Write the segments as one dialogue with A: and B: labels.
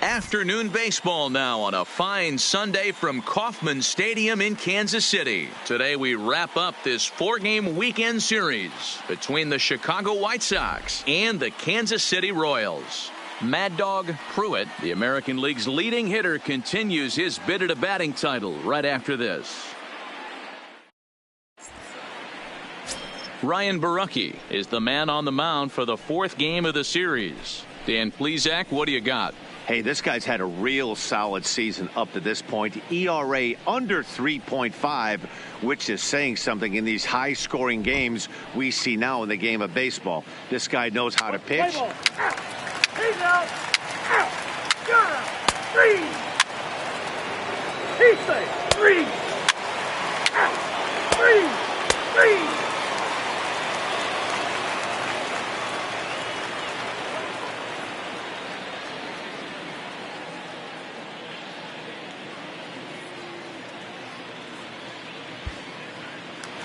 A: Afternoon baseball now on a fine Sunday from Kauffman Stadium in Kansas City. Today we wrap up this 4-game weekend series between the Chicago White Sox and the Kansas City Royals. Mad Dog Pruitt, the American League's leading hitter, continues his bid at a batting title right after this. Ryan Borucki is the man on the mound for the 4th game of the series. Dan Plesac, what do you got?
B: Hey, this guy's had a real solid season up to this point. ERA under 3.5, which is saying something in these high-scoring games we see now in the game of baseball. This guy knows how to pitch.
C: He's out. Out. Got him. 3. He's safe. 3. Out. 3. 3.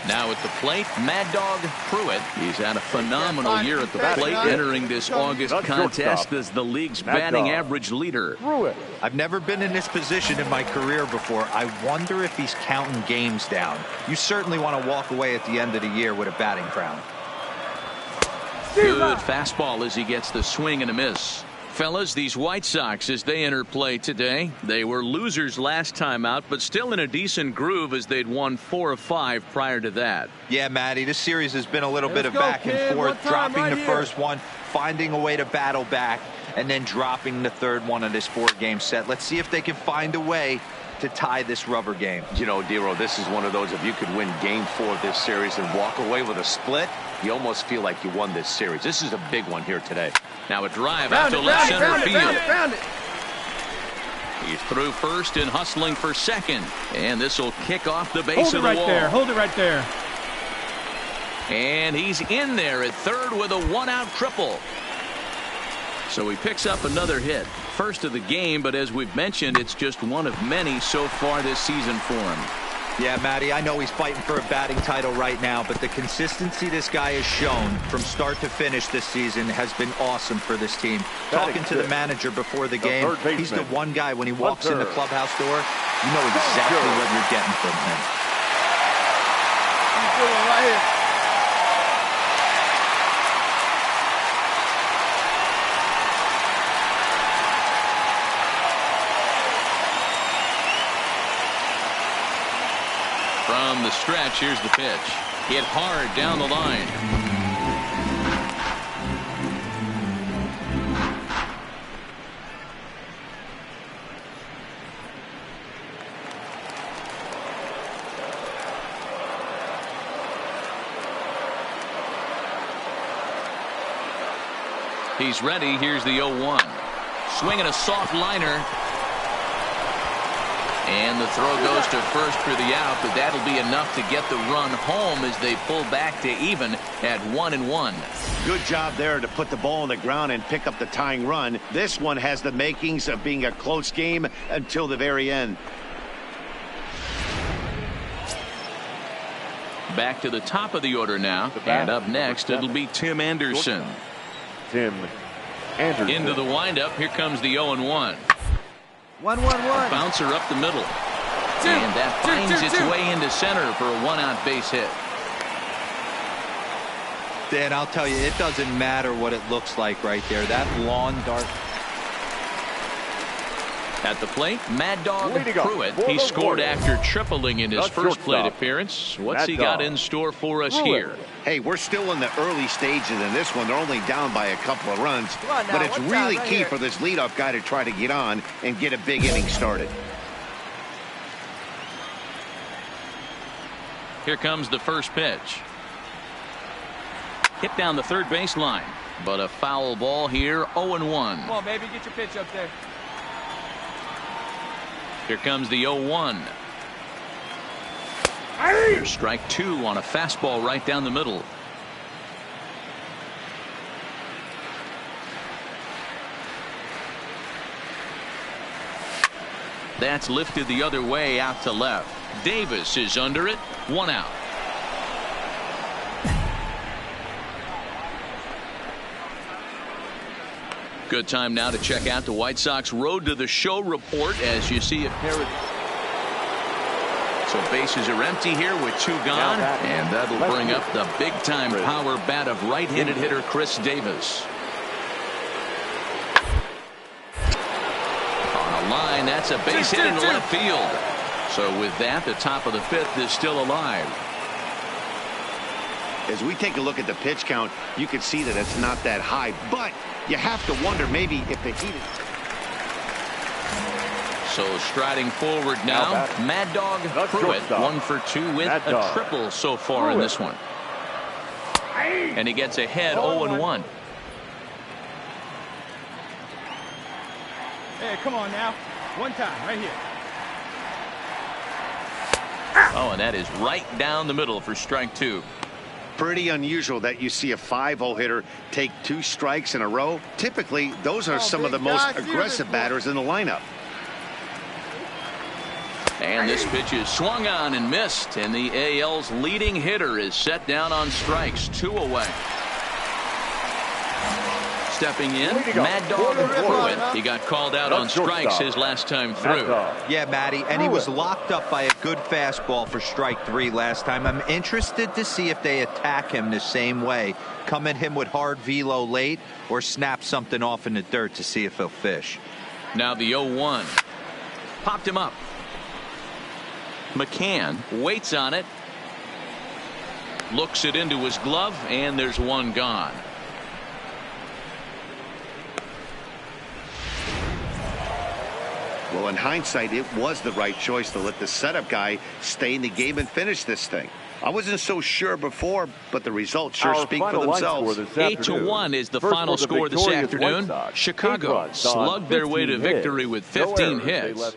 A: Now at the plate, Mad Dog Pruitt. He's had a phenomenal year at the plate, entering this August contest as the league's batting average leader.
D: I've never been in this position in my career before. I wonder if he's counting games down. You certainly want to walk away at the end of the year with a batting crown.
A: Good fastball as he gets the swing and a miss. Fellas, these White Sox, as they enter play today, they were losers last time out, but still in a decent groove as they'd won 4 of 5 prior to that.
D: Yeah, Matty, this series has been a little bit of back and forth, dropping the first one, finding a way to battle back, and then dropping the third one of this 4-game set. Let's see if they can find a way to tie this rubber game.
B: You know, Dero, this is one of those, if you could win game 4 of this series and walk away with a split, you almost feel like you won this series. This is a big one here today.
A: Now a drive out to left center field.
C: Found it.
A: He's through first and hustling for second. And this will kick off the base of the wall.
C: Hold it right there.
A: And he's in there at third with a 1-out triple. So he picks up another hit. First of the game, but as we've mentioned, it's just one of many so far this season for him.
D: Yeah, Matty, I know he's fighting for a batting title right now, but the consistency this guy has shown from start to finish this season has been awesome for this team. Talking to the manager before the game, he's the one guy when he walks in the clubhouse door, you know exactly what you're getting from him.
C: He's doing right here.
A: From the stretch, here's the pitch. Hit hard down the line. He's ready. Here's the 0-1. Swinging a soft liner. And the throw goes to first for the out, but that'll be enough to get the run home as they pull back to even at 1-1.
B: Good job there to put the ball on the ground and pick up the tying run. This one has the makings of being a close game until the very end.
A: Back to the top of the order now, and up next it'll be Tim Anderson.
C: Tim Anderson.
A: Into the windup, here comes the 0-1.
E: 1-1-1.
A: Bouncer up the middle. And that finds its way into center for a one-out base hit.
D: Dan, I'll tell you, it doesn't matter what it looks like right there. That lawn dart.
A: At the plate, Mad Dog Pruitt. He scored after tripling in his first plate appearance. What's he got in store for us here?
B: Hey, we're still in the early stages in this one. They're only down by a couple of runs. But it's really key for this leadoff guy to try to get on and get a big inning started.
A: Here comes the first pitch. Hit down the third baseline. But a foul ball here, 0-1.
E: Come on, baby, get your pitch up there.
A: Here comes the 0-1. Here's strike two on a fastball right down the middle. That's lifted the other way out to left. Davis is under it. One out. Good time now to check out the White Sox Road to the Show report as you see a pair of. So bases are empty here with two gone, and that'll bring up the big-time power bat of right-handed hitter Chris Davis. On a line, that's a base hit into left field. So with that, the top of the fifth is still alive.
B: As we take a look at the pitch count, you can see that it's not that high, but you have to wonder maybe if the heat is.
A: So striding forward now, Mad Dog Pruitt, 1 for 2 with a triple so far in this one. And he gets ahead 0-1.
C: Hey, come on now. One time, right here.
A: Oh, and that is right down the middle for strike two.
B: Pretty unusual that you see a 5-hole hitter take 2 strikes in a row. Typically, those are some of the most aggressive batters in the lineup.
A: And this pitch is swung on and missed, and the AL's leading hitter is set down on strikes, 2 away. Stepping in, Mad Dog Pruitt. He got called out on strikes his last time through.
D: Yeah, Matty, and he was locked up by a good fastball for strike 3 last time. I'm interested to see if they attack him the same way. Come at him with hard velo late or snap something off in the dirt to see if he'll fish.
A: Now the 0-1. Popped him up. McCann waits on it. Looks it into his glove, and there's one gone.
B: Well, in hindsight, it was the right choice to let the setup guy stay in the game and finish this thing. I wasn't so sure before, but the results sure speak for themselves.
A: 8-1 is the final score this afternoon. Chicago slugged their way to victory with 15 hits.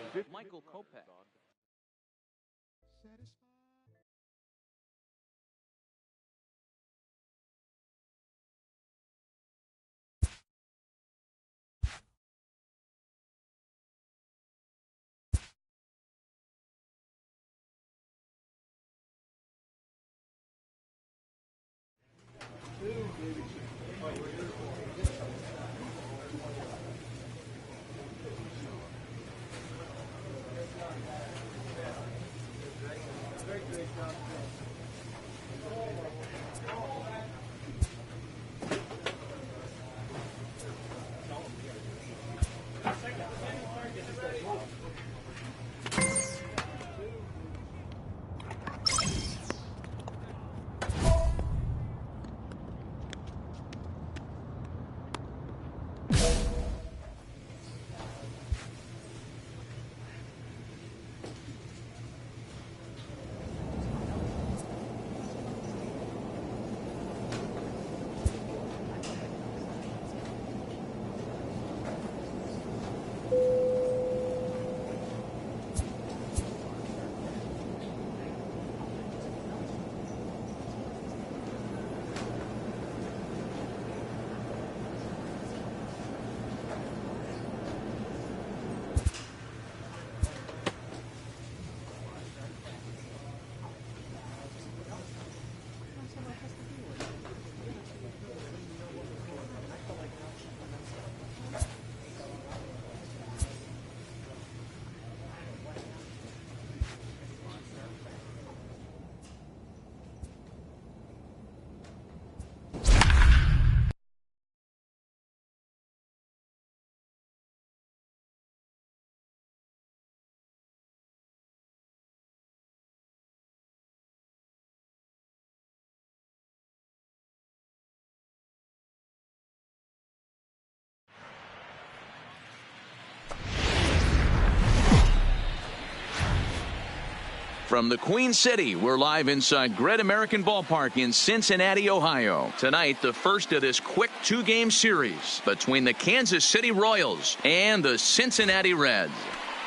A: From the Queen City, we're live inside Great American Ballpark in Cincinnati, Ohio. Tonight, the first of this quick two-game series between the Kansas City Royals and the Cincinnati Reds.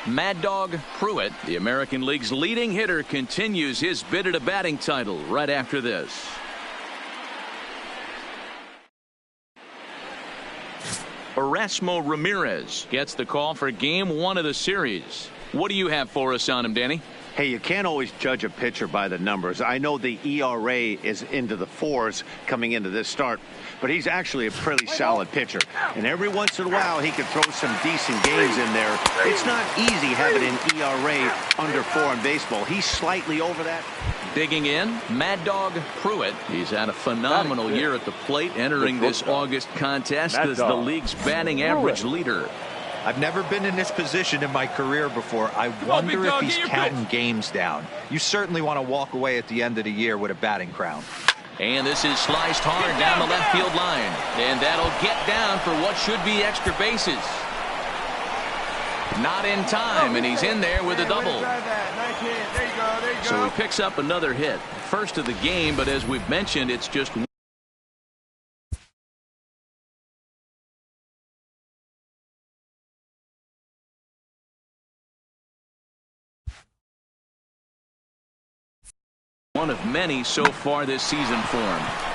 A: Mad Dog Pruitt, the American League's leading hitter, continues his bid at a batting title right after this. Erasmo Ramirez gets the call for game one of the series. What do you have for us on him, Danny?
B: Hey, you can't always judge a pitcher by the numbers. I know the ERA is into the 4s coming into this start, but he's actually a pretty solid pitcher. And every once in a while, he can throw some decent games in there. It's not easy having an ERA under 4 in baseball. He's slightly over that.
A: Digging in, Mad Dog Pruitt. He's had a phenomenal year at the plate, entering this August contest as the league's batting average leader.
D: I've never been in this position in my career before. I wonder if he's counting games down. You certainly want to walk away at the end of the year with a batting crown.
A: And this is sliced hard down the left field line. And that'll get down for what should be extra bases. Not in time, and he's in there with a double. So he picks up another hit. First of the game, but as we've mentioned, it's just one of many so far this season for him.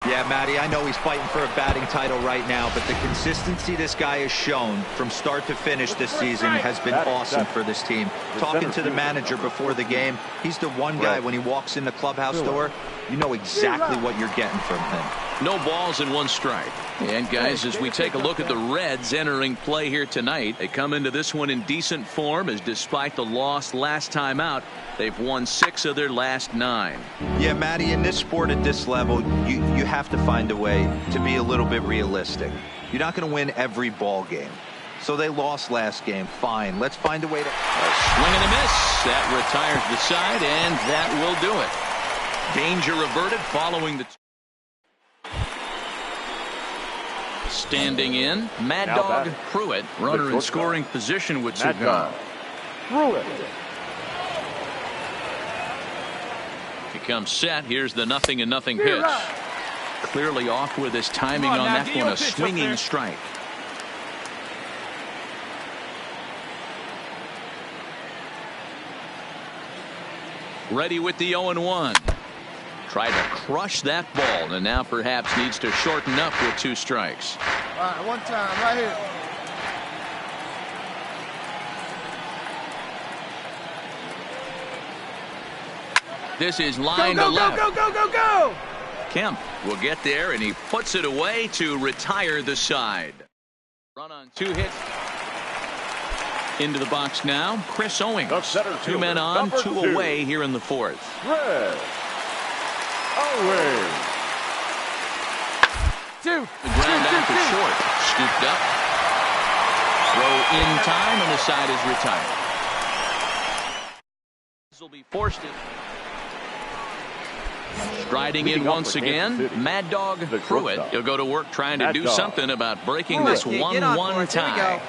D: Yeah, Matty, I know he's fighting for a batting title right now, but the consistency this guy has shown from start to finish this season has been awesome for this team. Talking to the manager before the game, he's the one guy when he walks in the clubhouse door, you know exactly what you're getting from him.
A: No balls and one strike. And guys, as we take a look at the Reds entering play here tonight, they come into this one in decent form, as despite the loss last time out, they've won 6 of their last 9.
D: Yeah, Matty, in this sport at this level, you have to find a way to be a little bit realistic. You're not going to win every ball game. So they lost last game. Fine. Let's find a way to...
A: A swing and a miss. That retires the side, and that will do it. Danger averted following the... Standing in, Mad Dog Pruitt, runner in scoring position with 2 gone.
C: Pruitt.
A: He comes set. Here's the 0-0 pitch. Clearly off with his timing on that one. A swinging strike. Ready with the 0-1. Tried to crush that ball, and now perhaps needs to shorten up with 2 strikes.
E: All right, one time, right here.
A: This is line to left.
E: Go!
A: Kemp will get there, and he puts it away to retire the side. Run on 2 hits. Into the box now, Chris Owings. 2 men on, 2 away here in the 4th.
C: Red. Owings.
E: 2.
A: The ground out to short. Scooped up. Throw in time, and the side is retired. This will be forced in. Striding in once again, Mad Dog Pruitt. He'll go to work trying to do something about breaking this 1-1 tie.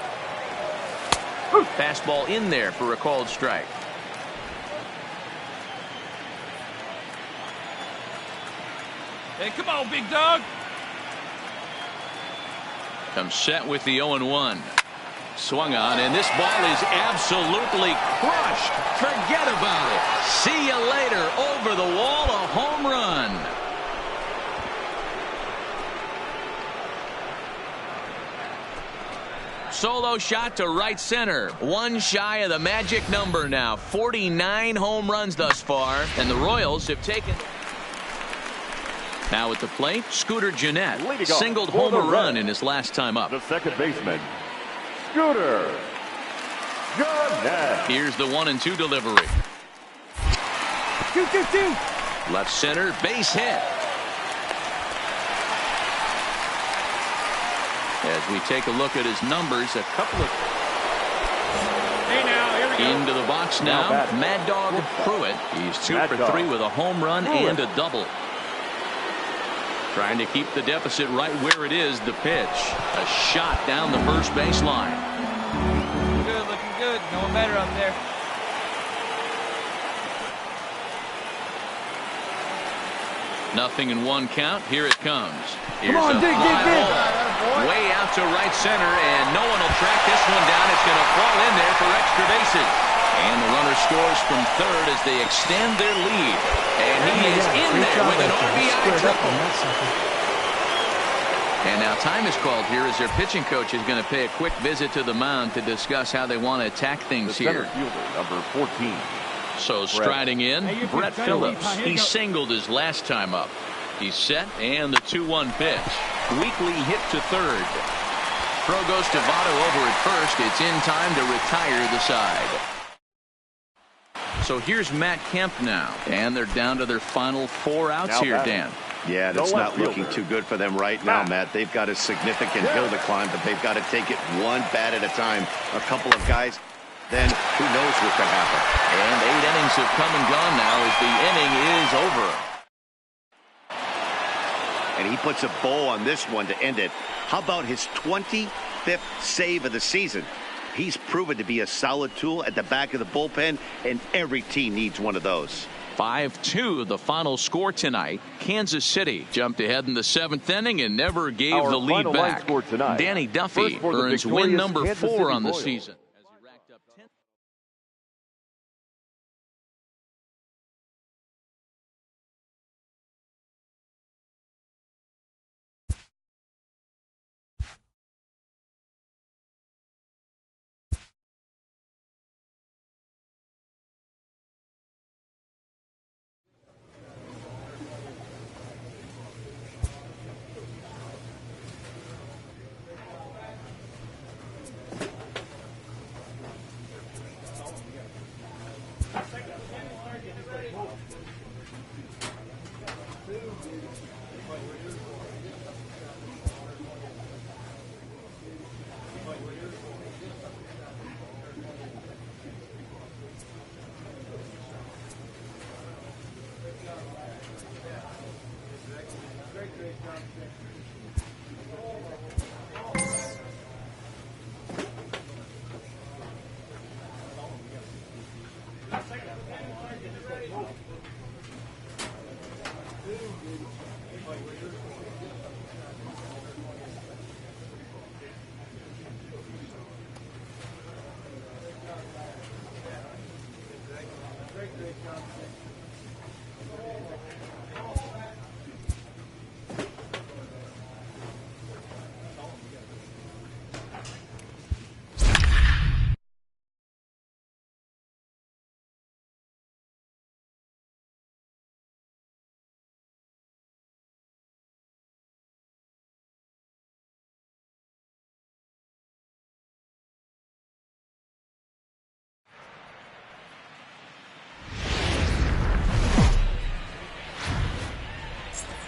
A: Fastball in there for a called strike.
E: Hey, come on, big dog.
A: Comes set with the 0-1. Swung on, and this ball is absolutely crushed. Forget about it. See you later. Over the wall, a home run. Solo shot to right center. One shy of the magic number now. 49 home runs thus far, and the Royals have taken. Now at the plate, Scooter Gennett singled home a run in his last time up.
C: The second baseman, Scooter Gennett.
A: Here's the 1-2 delivery.
E: 2-2-2.
A: Left center, base hit. As we take a look at his numbers, a couple of.
E: Hey now, here we go.
A: Into the box now, Mad Dog Pruitt. He's 2 for 3 with a home run and a double. Trying to keep the deficit right where it is. The pitch, a shot down the first baseline.
E: Good, looking good. No one better up there.
A: Nothing in 1 count. Here it comes. Here's
E: Come on, dig.
A: way out to right center, and no one will track this one down. It's going to fall in there for extra bases. And the runner scores from third as they extend their lead. And he is in there with an RBI triple. And now time is called here as their pitching coach is going to pay a quick visit to the mound to discuss how they want to attack things here.
C: Center fielder, number 14.
A: So striding in, Brett Phillips. He singled his last time up. He's set, and the 2-1 pitch. Weakly hit to third. Throw goes to Votto over at first. It's in time to retire the side. So here's Matt Kemp now, and they're down to their final 4 outs here, Dan.
B: Yeah, that's not looking too good for them right now, Matt. They've got a significant hill to climb, but they've got to take it one bat at a time. A couple of guys, then who knows what could happen.
A: And 8 innings have come and gone now as the inning is over.
B: And he puts a bow on this one to end it. How about his 25th save of the season? He's proven to be a solid tool at the back of the bullpen, and every team needs one of those.
A: 5-2 the final score tonight. Kansas City jumped ahead in the 7th inning and never gave the lead back. Danny Duffy earns win number 4 on the season.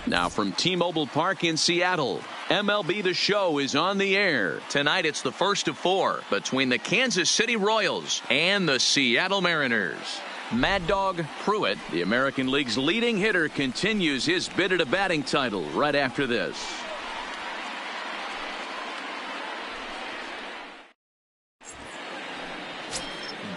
A: Now from T-Mobile Park in Seattle, MLB The Show is on the air. Tonight it's the first of 4 between the Kansas City Royals and the Seattle Mariners. Mad Dog Pruitt, the American League's leading hitter, continues his bid at a batting title right after this.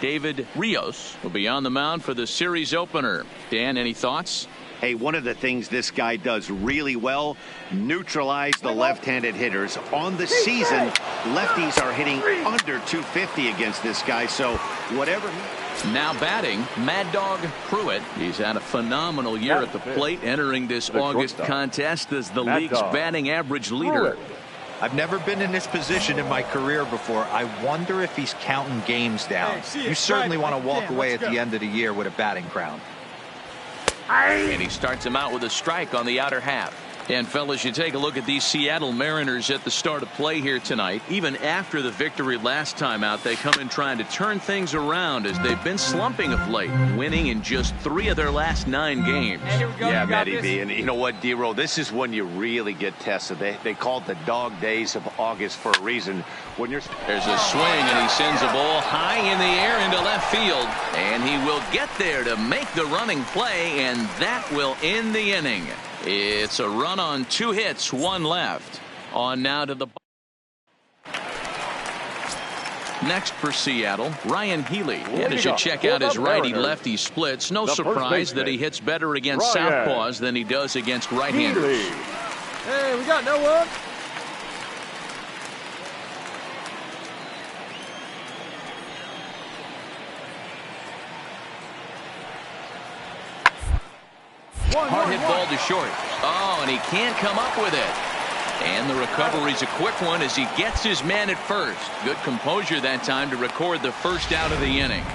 A: David Rios will be on the mound for the series opener. Dan, any thoughts?
B: Hey, one of the things this guy does really well, neutralize the left-handed hitters. On the season, lefties are hitting under 250 against this guy, so whatever.
A: Now batting, Mad Dog Pruitt. He's had a phenomenal year at the plate, entering this August contest as the league's batting average leader.
D: I've never been in this position in my career before. I wonder if he's counting games down. You certainly want to walk away at the end of the year with a batting crown.
A: And he starts him out with a strike on the outer half. And fellas, you take a look at these Seattle Mariners at the start of play here tonight. Even after the victory last time out, they come in trying to turn things around as they've been slumping of late, winning in just 3 of their last 9 games.
E: Hey, here we go.
B: Yeah, Matty B. And you know what, D-Roll? This is when you really get tested. They call it the dog days of August for a reason. When you're
A: There's a swing, and he sends a ball high in the air into left field. And he will get there to make the running play, and that will end the inning. It's a run on 2 hits, 1 left. On now to the next for Seattle, Ryan Healy. And as you check out his righty-lefty splits, no surprise that he hits better against southpaws than he does against right-handers.
E: Hey, we got no one.
A: Hard hit ball to short. Oh, and he can't come up with it. And the recovery's a quick one as he gets his man at first. Good composure that time to record the first out of the inning.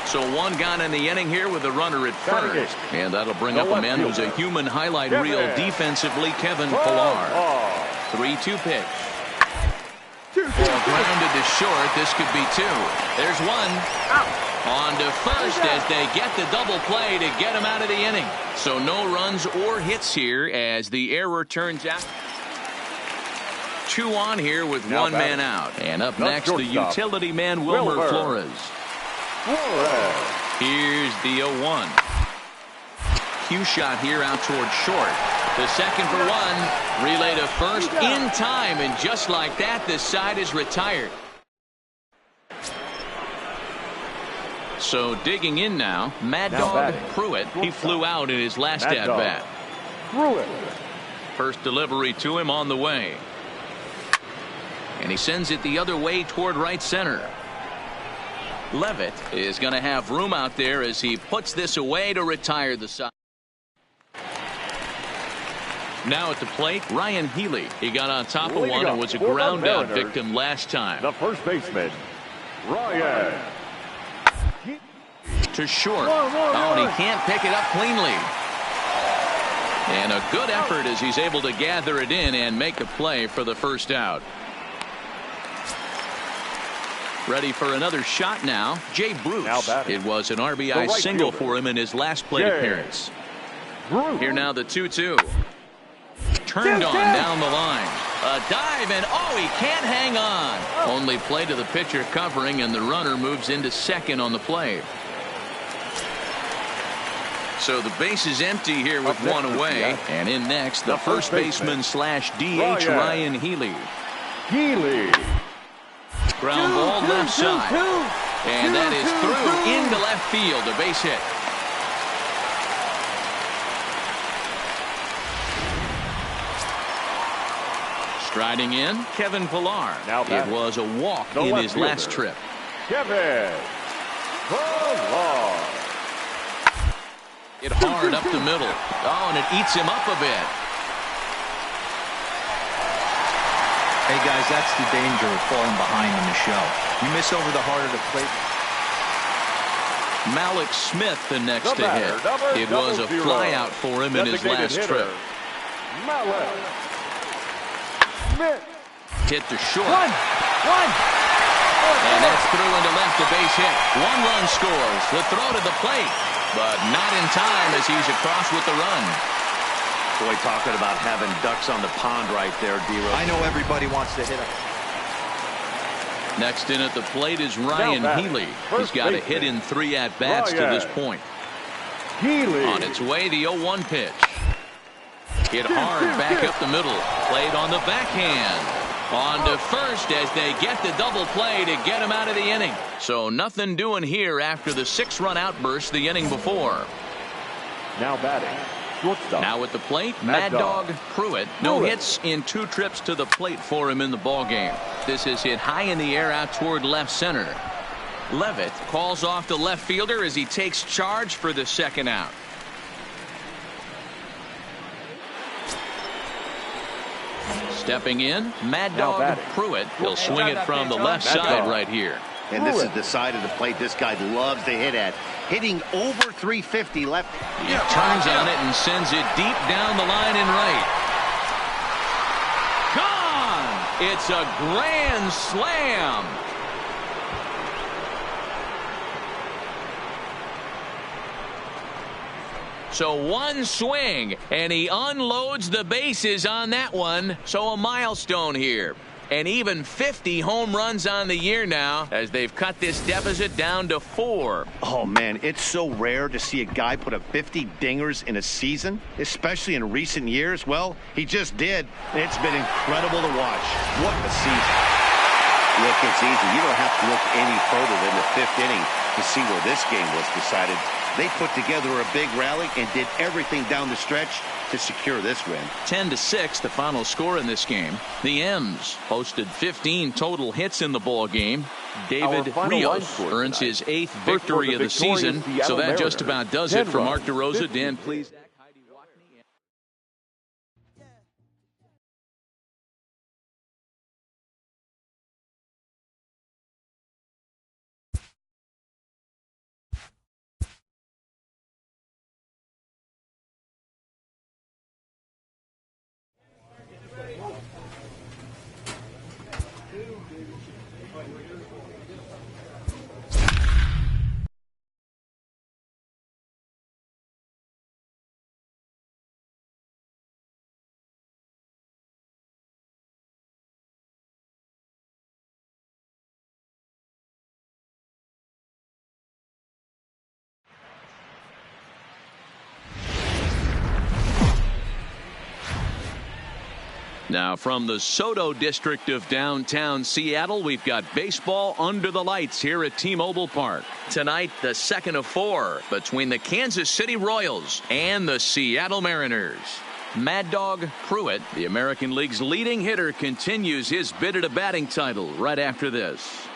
A: So 1 gone in the inning here with a runner at first. And that'll bring up a man who's a human highlight reel defensively, Kevin Pillar. 3-2 pitch. Grounded to short. This could be 2. There's 1. Out. On to first as they get the double play to get him out of the inning. So no runs or hits here as the error turns out. 2 on here with 1 man out. And up next, the utility man, Wilmer Flores. Here's the 0-1. Cue shot here out toward short. The second for 1. Relay to first in time. And just like that, the side is retired. So digging in now, Mad Dog Pruitt. He flew out in his last at-bat. First delivery to him on the way. And he sends it the other way toward right center. Levitt is going to have room out there as he puts this away to retire the side. Now at the plate, Ryan Healy. He got on top of one and was a ground out victim last time.
C: The first baseman, Ryan.
A: To short. Oh, and he can't pick it up cleanly. And a good effort as he's able to gather it in and make the play for the first out. Ready for another shot now, Jay Bruce. It was an RBI single for him in his last plate appearance. Here now the 2-2. Turned on down the line. A dive, and oh, he can't hang on. Only play to the pitcher covering, and the runner moves into second on the play. So the base is empty here with 1 away. And in next, the first baseman slash DH, Ryan Healy. Ground ball left side. And that is through into left field. A base hit. Striding in, Kevin Pillar. It was a walk in his last trip.
C: Kevin Pillar.
A: Hit hard up the middle. Oh, and it eats him up a bit.
D: Hey, guys, that's the danger of falling behind in the show. You miss over the heart of the plate.
A: Malik Smith the next to hit. It was a flyout for him in his last trip.
C: Malik Smith.
A: Hit to short. And that's through into left, a base hit. 1 run scores. The throw to the plate. But not in time as he's across with the run.
B: Boy, talking about having ducks on the pond right there, D-Rose.
D: I know everybody wants to hit him.
A: Next in at the plate is Ryan Healy. He's got a hit in 3 at-bats to this point. On its way, the 0-1 pitch. Hit hard back up the middle. Played on the backhand. On to first as they get the double play to get him out of the inning. So nothing doing here after the 6-run outburst the inning before.
C: Now batting, shortstop.
A: Now at the plate, Mad Dog Pruitt. No hits in 2 trips to the plate for him in the ballgame. This is hit high in the air out toward left center. Levitt calls off the left fielder as he takes charge for the second out. Stepping in, Mad Dog Pruitt. He'll swing it from the left side right here.
B: And this is the side of the plate this guy loves to hit at. Hitting over 350 left.
A: He turns on it and sends it deep down the line and right. Gone! It's a grand slam. So one swing, and he unloads the bases on that one. So a milestone here. And even 50 home runs on the year now as they've cut this deficit down to 4.
B: Oh, man, it's so rare to see a guy put up 50 dingers in a season, especially in recent years. Well, he just did. It's been incredible to watch. What a season. Look, it's easy. You don't have to look any further than the 5th inning to see where this game was decided. They put together a big rally and did everything down the stretch to secure this win.
A: 10-6, the final score in this game. The M's posted 15 total hits in the ball game. David Rios earns his 8th victory of the season. So that just about does it for Mark DeRosa. Dan, please. Now from the Soto district of downtown Seattle, we've got baseball under the lights here at T-Mobile Park. Tonight, the second of 4 between the Kansas City Royals and the Seattle Mariners. Mad Dog Pruitt, the American League's leading hitter, continues his bid at a batting title right after this.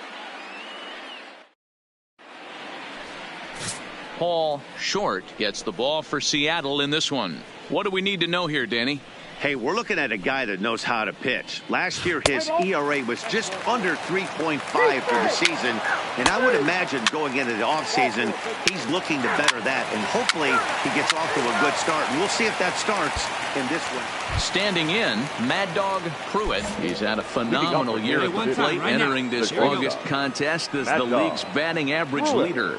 A: Paul Short gets the ball for Seattle in this one. What do we need to know here, Danny?
B: Hey, we're looking at a guy that knows how to pitch. Last year, his ERA was just under 3.5 for the season. And I would imagine going into the offseason, he's looking to better that. And hopefully he gets off to a good start. And we'll see if that starts in this one.
A: Standing in, Mad Dog Pruitt. He's had a phenomenal year at the plate, entering this August contest as the league's batting average leader.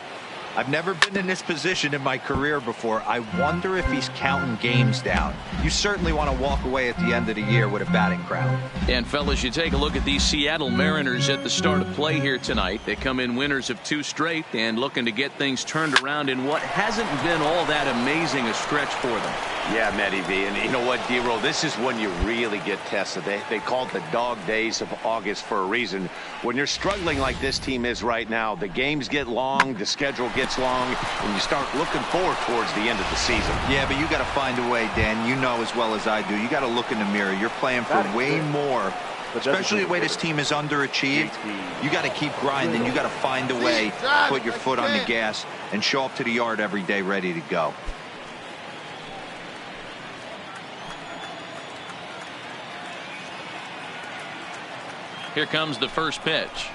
D: I've never been in this position in my career before. I wonder if he's counting games down. You certainly want to walk away at the end of the year with a batting crown.
A: And fellas, you take a look at these Seattle Mariners at the start of play here tonight. They come in winners of 2 straight and looking to get things turned around in what hasn't been all that amazing a stretch for them.
B: Yeah, Matty V. And you know what, D-Roll, this is when you really get tested. They call it the dog days of August for a reason. When you're struggling like this team is right now, the games get long, the schedule gets long, and you start looking forward towards the end of the season.
D: Yeah, but you got to find a way, Dan. You know as well as I do. You got to look in the mirror. You're playing for way more. Especially the way this team is underachieved. You got to keep grinding. You got to find a way to put your foot on the gas and show up to the yard every day ready to go.
A: Here comes the first pitch.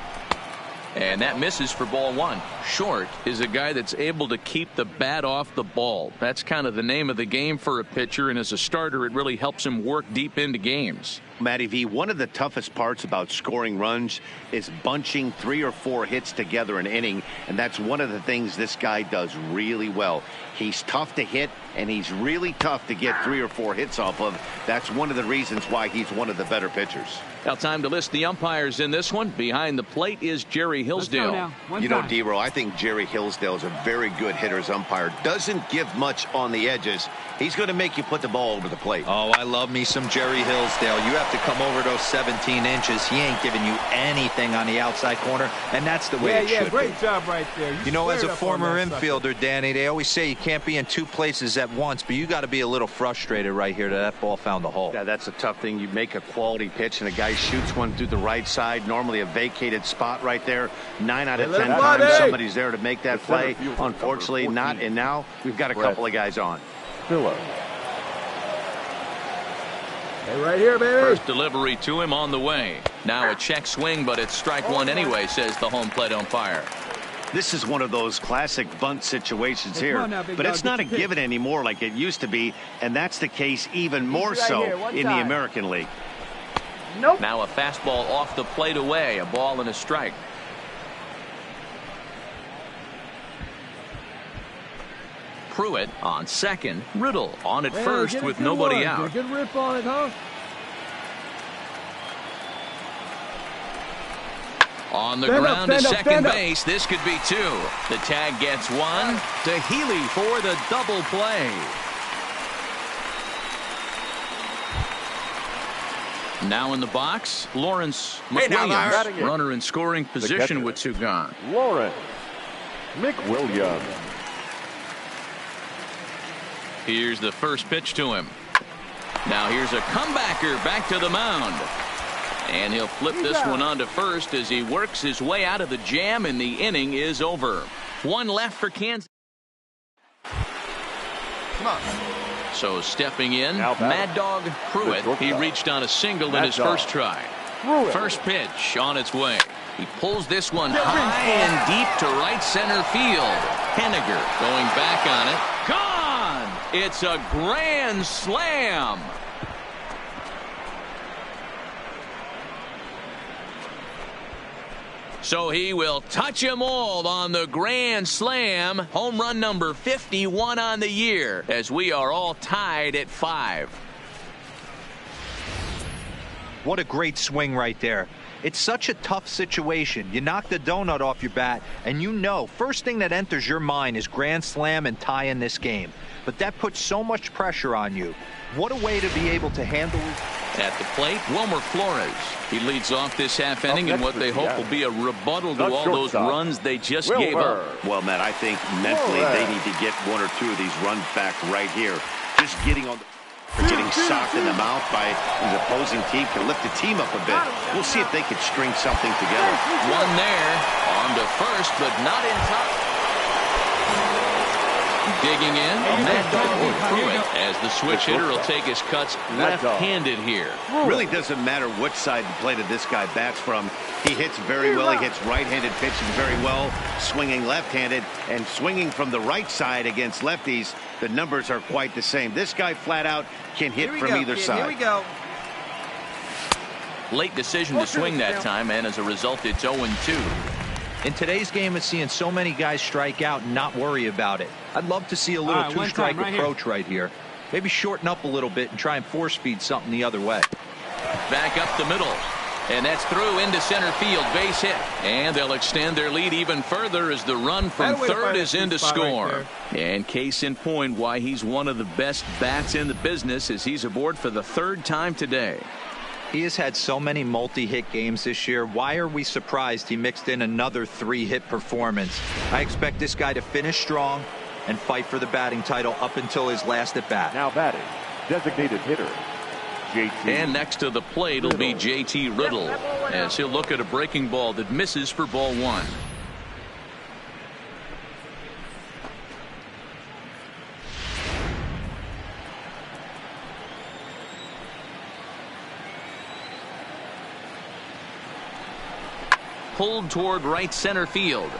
A: And that misses for ball 1. Short is a guy that's able to keep the bat off the ball. That's kind of the name of the game for a pitcher, and as a starter, it really helps him work deep into games.
B: Matty V, one of the toughest parts about scoring runs is bunching 3 or 4 hits together an inning, and that's one of the things this guy does really well. He's tough to hit, and he's really tough to get 3 or 4 hits off of. That's one of the reasons why he's one of the better pitchers.
A: Now time to list the umpires in this one. Behind the plate is Jerry Hillsdale.
B: You know, D-Roll, I think Jerry Hillsdale is a very good hitter's umpire. Doesn't give much on the edges. He's going to make you put the ball over the plate.
D: Oh, I love me some Jerry Hillsdale. You have have to come over those 17 inches. He ain't giving you anything on the outside corner, and that's the way it should
C: great
D: be.
C: job right there.
D: You know, as a former infielder, Danny, they always say you can't be in two places at once, but you got to be a little frustrated right here that ball found the hole.
B: Yeah, that's a tough thing. You make a quality pitch, and a guy shoots one through the right side, normally a vacated spot right there. 9 out of 10 times somebody's there to make that play. Unfortunately, not. And now we've got a couple of guys on.
C: Phillips. Hey, right here, baby.
A: First delivery to him on the way. Now a check swing, but it's strike one anyway, says the home plate umpire.
B: This is one of those classic bunt situations here, but it's not a given anymore like it used to be, and that's the case even more so in the American League.
A: Now a fastball off the plate away, a ball and a strike. Pruitt on second, Riddle on at first with nobody out.
C: Good rip on it, huh?
A: On the ground to second base. This could be two. The tag gets one to Healy for the double play. Now in the box, Lawrence McWilliams, runner in scoring position with two gone.
C: Lawrence McWilliams.
A: Here's the first pitch to him. Now here's a comebacker back to the mound. And he'll flip this one onto first as he works his way out of the jam, and the inning is over. One left for Kansas.
C: Come on.
A: So stepping in, Mad Dog Pruitt. He reached on a single in his first try. First pitch on its way. He pulls this one high and deep to right center field. Henniger going back on it. Gone! It's a grand slam. So he will touch them all on the grand slam. Home run number 51 on the year, as we are all tied at 5.
D: What a great swing right there. It's such a tough situation. You knock the donut off your bat, and you know first thing that enters your mind is grand slam and tie in this game. But that puts so much pressure on you. What a way to be able to handle it.
A: At the plate, Wilmer Flores. He leads off this half inning in what they hope will be a rebuttal to all those runs they just gave up.
B: Well, Matt, I think mentally they need to get one or two of these runs back right here. Just getting on getting socked in the mouth by his opposing team can lift the team up a bit. We'll see if they can string something together.
A: One there, on to first, but not in time. Digging in, Mad Dog Pruitt, as the switch hitter will take his cuts left-handed here.
B: Really doesn't matter which side the plate of this guy bats from. He hits very well. He hits right-handed pitching very well, swinging left-handed, and swinging from the right side against lefties. The numbers are quite the same. This guy flat out can hit from either side.
E: Here we go.
A: Late decision to swing that time, and as a result, it's 0-2.
D: In today's game, it's seeing so many guys strike out and not worry about it. I'd love to see a little two-strike approach right here. Maybe shorten up a little bit and try and force-feed something the other way.
A: Back up the middle. And that's through into center field. Base hit. And they'll extend their lead even further as the run from third is in to score. And case in point why he's one of the best bats in the business as he's aboard for the third time today.
D: He has had so many multi-hit games this year. Why are we surprised he mixed in another 3-hit performance? I expect this guy to finish strong and fight for the batting title up until his last at bat.
C: Now batting, designated hitter, JT.
A: And next to the plate will be JT Riddle as he'll look at a breaking ball that misses for ball one. Pulled toward right center field.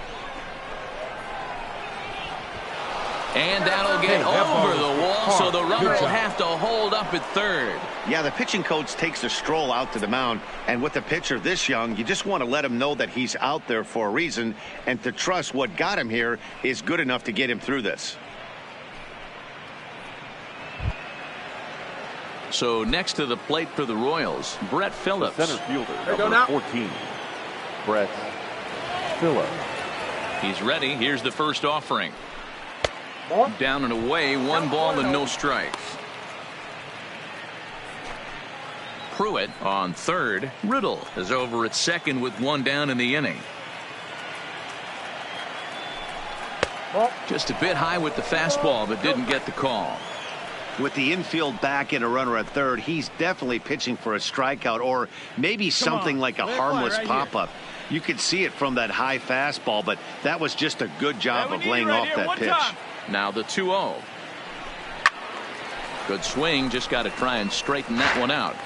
A: And that'll get over the wall, so the runner will have to hold up at third.
B: Yeah, the pitching coach takes a stroll out to the mound, and with a pitcher this young, you just want to let him know that he's out there for a reason, and to trust what got him here is good enough to get him through this.
A: So next to the plate for the Royals, Brett Phillips.
C: Center fielder, number 14, Brett Phillips.
A: He's ready. Here's the first offering. Down and away, 1 ball and no strikes. Pruitt on third. Riddle is over at second with one down in the inning. Just a bit high with the fastball, but didn't get the call.
B: With the infield back and a runner at third, he's definitely pitching for a strikeout or maybe something like a harmless pop-up. You could see it from that high fastball, but that was just a good job of laying off that pitch.
A: Now the 2-0. Good swing, just got to try and straighten that one out.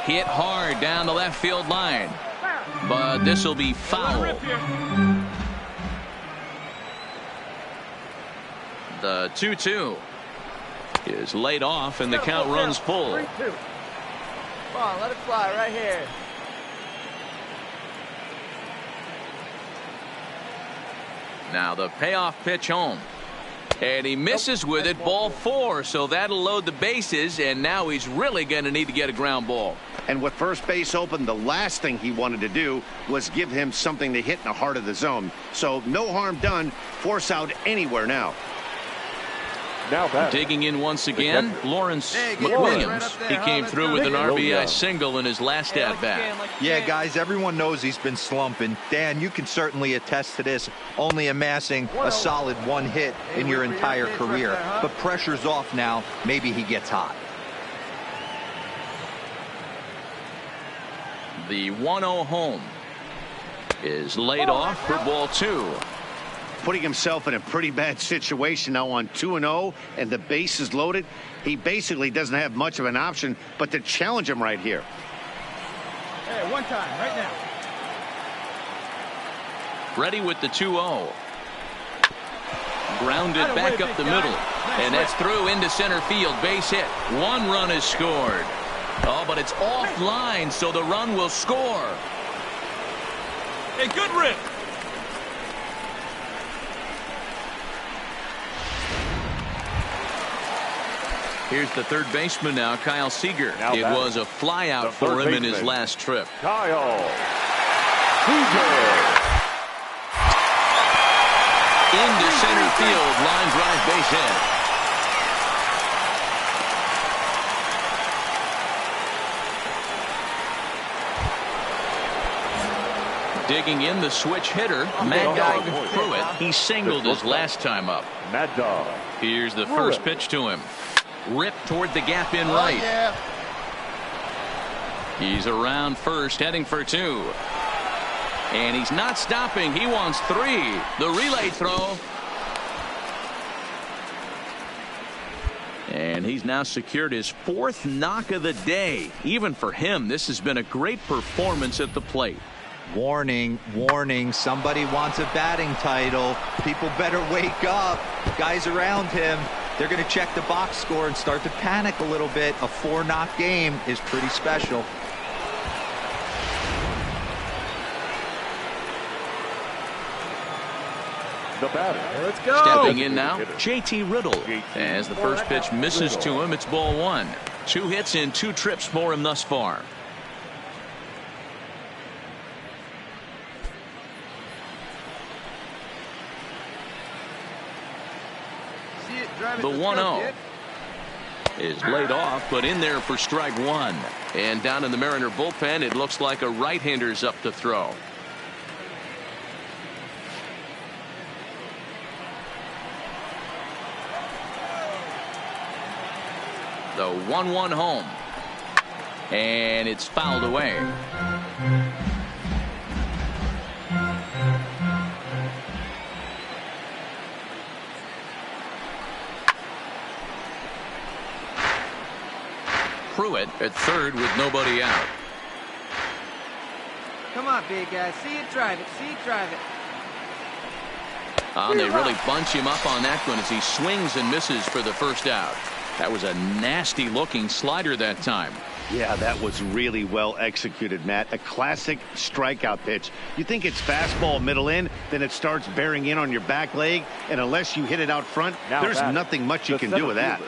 A: Hit hard down the left field line, but this will be foul. The 2-2 is laid off and the count runs full.
E: Come on, let it fly right here.
A: Now the payoff pitch home. And he misses with it, ball 4, so that'll load the bases, and now he's really going to need to get a ground ball.
B: And with first base open, the last thing he wanted to do was give him something to hit in the heart of the zone. So no harm done. Force out anywhere now.
A: Digging in once again, Lawrence McWilliams. He came through with an RBI single in his last at-bat.
D: Yeah, guys, everyone knows he's been slumping. Dan, you can certainly attest to this, only amassing a solid 1 hit in your entire career. But pressure's off now. Maybe he gets hot.
A: The 1-0 home is laid off for ball 2.
B: Putting himself in a pretty bad situation now on 2-0 and the base is loaded. He basically doesn't have much of an option but to challenge him right here.
E: Hey, one time, right now.
A: Ready with the 2-0. Grounded back up the middle. And that's through into center field. Base hit. 1 run is scored. Oh, but it's offline, so the run will score.
E: Hey, good rip.
A: Here's the third baseman now, Kyle Seager. It was a flyout for him in his last trip.
C: Kyle Seager.
A: Into center field, line drive, base hit. Digging in the switch hitter, Mad Dog Pruitt. He singled his last time up.
C: Mad Dog.
A: Here's the first pitch to him. Ripped toward the gap in right. He's around first, heading for 2. And he's not stopping. He wants 3. The relay throw. And he's now secured his 4th knock of the day. Even for him, this has been a great performance at the plate.
D: Warning, warning, somebody wants a batting title. People better wake up. Guys around him, they're going to check the box score and start to panic a little bit. A 4-knock game is pretty special.
C: The batter.
E: Let's go.
A: Stepping in now, JT Riddle. As the first pitch misses to him, it's ball 1. 2 hits in 2 trips for him thus far. The 1-0 is laid off, but in there for strike 1. And down in the Mariner bullpen, it looks like a right-hander's up to throw. The 1-1 home. And it's fouled away. Pruitt at third with nobody out.
E: Come on, big guy. See it, drive it. See it, drive it.
A: They really bunch him up on that one as he swings and misses for the first out. That was a nasty looking slider that time.
B: Yeah, that was really well executed, Matt. A classic strikeout pitch. You think it's fastball middle in, then it starts bearing in on your back leg, and unless you hit it out front, there's nothing much you can do with that.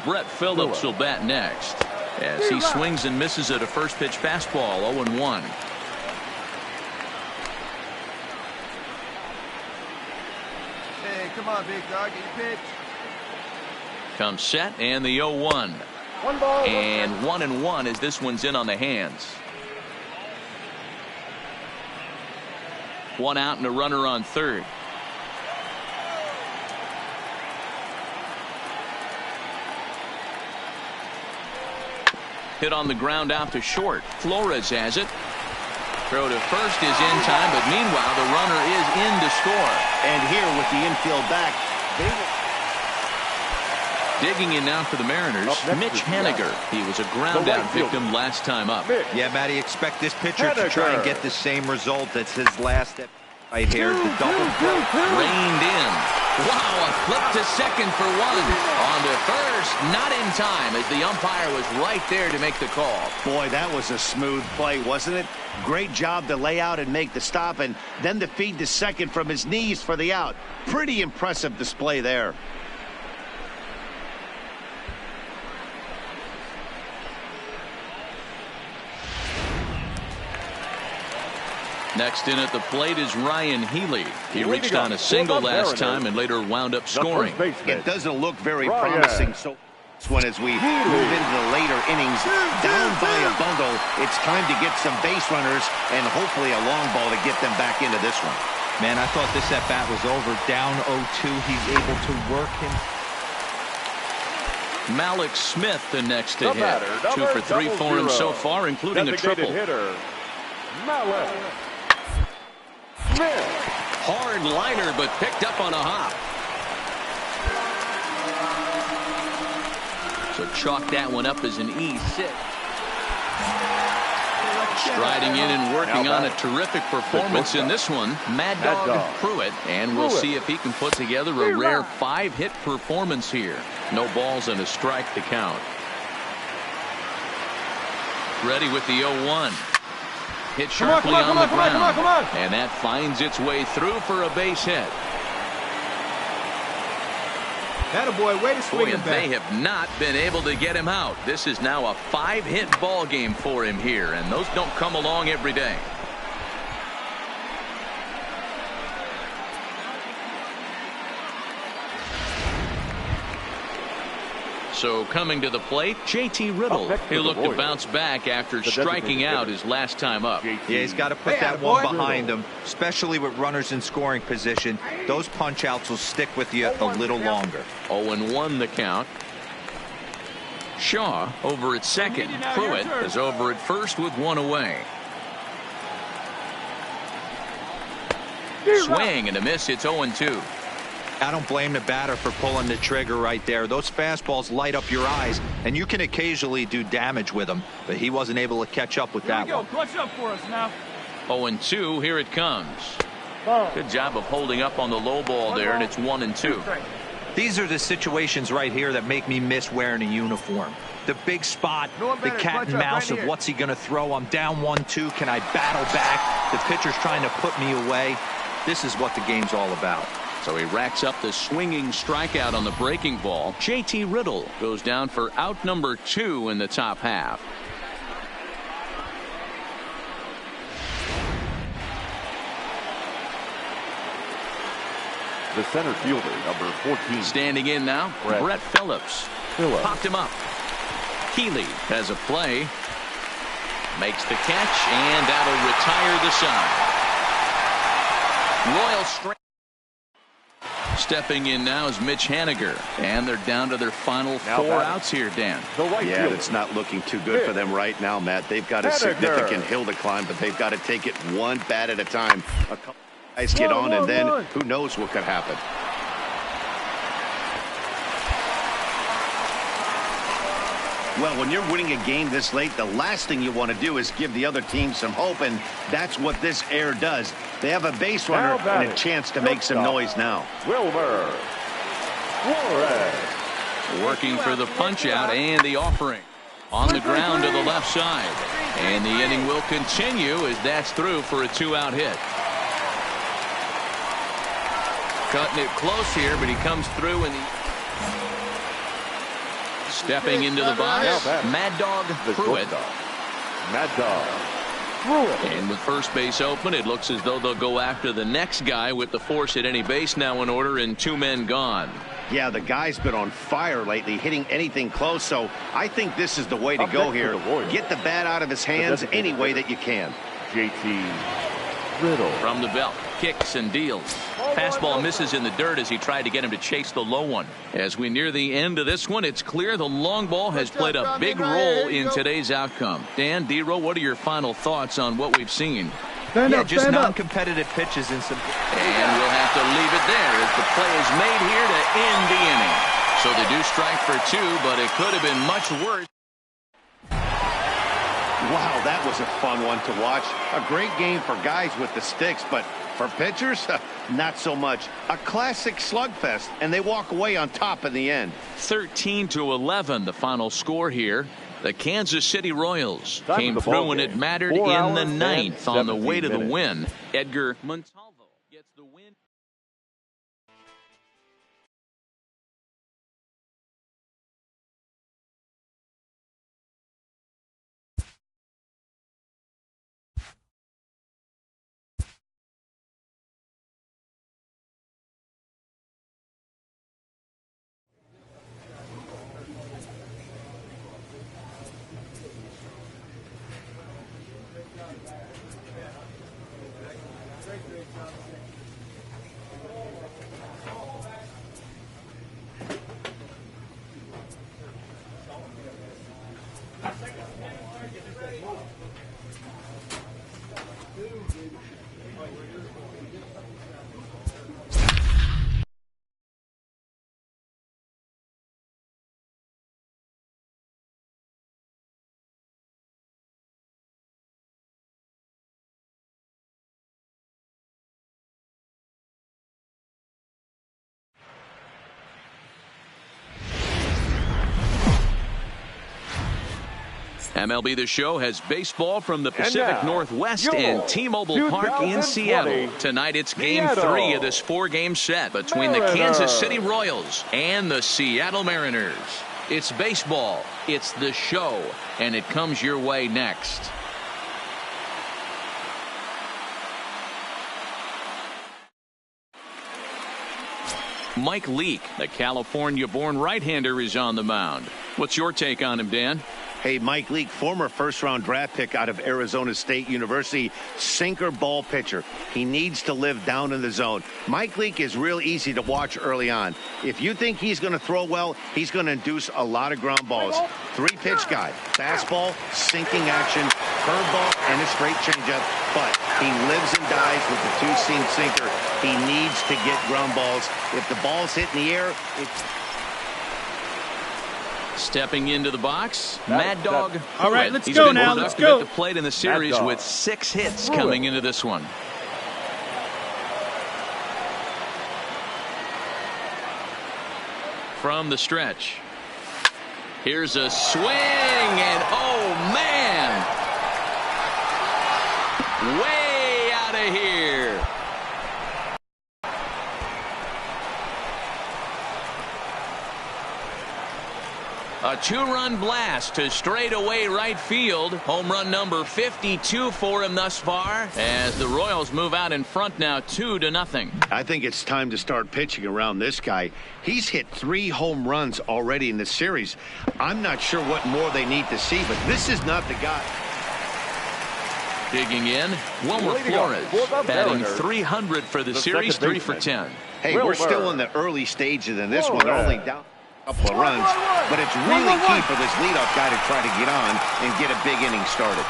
A: Brett Phillips will bat next as he swings and misses at a first pitch fastball. 0-1.
E: Come on, big dog. Get your pitch.
A: Comes set and the 0-1.
C: 1 ball.
A: And 1-1 as this one's in on the hands. 1 out and a runner on third. Hit on the ground out to short. Flores has it. Throw to first is in time, but meanwhile the runner is in to score.
B: And here with the infield back,
A: digging in now for the Mariners, Mitch Haniger. He was a ground out victim last time up.
D: Yeah, Matty, expect this pitcher to try and get the same result. That's his last at right here. The double
A: Reined in. Wow, a flip to second for 1. On to first, not in time as the umpire was right there to make the call.
B: Boy, that was a smooth play, wasn't it? Great job to lay out and make the stop, and then to feed to second from his knees for the out. Pretty impressive display there.
A: Next in at the plate is Ryan Healy. He reached on a single last time and later wound up scoring.
B: It doesn't look very promising. So as we move into the later innings, down by a bundle, it's time to get some base runners and hopefully a long ball to get them back into this one.
D: Man, I thought this at bat was over. Down 0-2. He's able to work him.
A: Malik Smith the next to hit. 2 for 3 for him so far, including a triple.
C: Hitter, Malik Smith.
A: Hard liner, but picked up on a hop. So chalk that one up as an E6. Striding in and working on a terrific performance in this one, Mad Dog Pruitt, and we'll see if he can put together a rare 5-hit performance here. No balls and a strike to count. Ready with the 0-1. Hit sharply on the ground, and that finds its way through for a base hit.
E: Attaboy, way to swing him back.
A: They have not been able to get him out. This is now a 5-hit ball game for him here, and those don't come along every day. So coming to the plate, JT Riddle. He'll look to bounce back after striking out his last time up.
D: Yeah, he's got to put that one behind him, especially with runners in scoring position. Those punch outs will stick with you a little longer.
A: 0-1 the count. Shaw over at second. Pruitt is over at first with 1 away. Swing and a miss. It's 0-2.
D: I don't blame the batter for pulling the trigger right there. Those fastballs light up your eyes, and you can occasionally do damage with them, but he wasn't able to catch up with that one.
E: Clutch up for us now.
A: 0-2. Here it comes. Good job of holding up on the low ball there, and it's 1-2.
D: These are the situations right here that make me miss wearing a uniform. The big spot, the cat and mouse of what's he going to throw. I'm down 1-2. Can I battle back? The pitcher's trying to put me away. This is what the game's all about.
A: So he racks up the swinging strikeout on the breaking ball. JT Riddle goes down for out number 2 in the top half.
C: The center fielder, number 14.
A: Standing in now, Brett Phillips. Popped him up. Healy has a play. Makes the catch, and that'll retire the side. Royal strength. Stepping in now is Mitch Haniger, and they're down to their final 4 outs here, Dan.
B: Yeah, it's not looking too good for them right now, Matt. They've got a significant hill to climb, but they've got to take it one bat at a time. A couple guys get on, and then who knows what could happen. Well, when you're winning a game this late, the last thing you want to do is give the other team some hope, and that's what this air does. They have a base runner and a chance to make some noise now.
C: Wilmer Flores.
A: Working for the punch out and the offering. On the ground to the left side. And the inning will continue as that's through for a 2-out hit. Cutting it close here, but he comes through and stepping into the box, Mad Dog Pruitt.
C: Mad Dog
A: And with first base open, it looks as though they'll go after the next guy with the force at any base now in order and 2 men gone.
B: Yeah, the guy's been on fire lately, hitting anything close, so I think this is the way to go here. Get the bat out of his hands any way that you can.
C: JT Riddle.
A: From the belt, kicks and deals. Fastball misses in the dirt as he tried to get him to chase the low one. As we near the end of this one, it's clear the long ball has played a big role in today's outcome. Dan, D-Row, what are your final thoughts on what we've seen?
D: Just non-competitive pitches and some.
A: And we'll have to leave it there as the play is made here to end the inning. So they do strike for 2, but it could have been much worse.
B: Wow, that was a fun one to watch. A great game for guys with the sticks, but for pitchers, not so much. A classic slugfest, and they walk away on top in the end.
A: 13-11, the final score here. The Kansas City Royals
C: Time
A: came through when it mattered
C: 4
A: in the
C: hours and
A: 9th on the way to the
C: 17
A: win. Edgar Montalvo gets the win. MLB The Show has baseball from the Pacific Northwest and T-Mobile Park in Seattle. Tonight it's Game 3 of this 4-game set between the Kansas City Royals and the Seattle Mariners. It's baseball, it's the show, and it comes your way next. Mike Leake, the California-born right-hander, is on the mound. What's your take on him, Dan?
B: Hey, Mike Leake, former first-round draft pick out of Arizona State University, sinker ball pitcher. He needs to live down in the zone. Mike Leake is real easy to watch early on. If you think he's going to throw well, he's going to induce a lot of ground balls. 3-pitch guy, fastball, sinking action, curveball, and a straight changeup. But he lives and dies with the 2-seam sinker. He needs to get ground balls. If the ball's hit in the air, it's...
A: Stepping into the box, Mad Dog.
E: All right, let's
A: He's
E: go
A: been
E: now.
A: productive
E: Let's go.
A: at the plate in the series with 6 hits coming into this one. From the stretch. Here's a swing, and oh man! Way out of here. A 2-run blast to straightaway right field. Home run number 52 for him thus far as the Royals move out in front now 2-0.
B: I think it's time to start pitching around this guy. He's hit 3 home runs already in the series. I'm not sure what more they need to see, but this is not the guy.
A: Digging in, Wilmer Flores, batting .300 for the series, 3 for 10.
B: Hey, we're still in the early stages in this one. They're only down a couple of runs, but it's really key for this leadoff guy to try to get on and get a big inning started.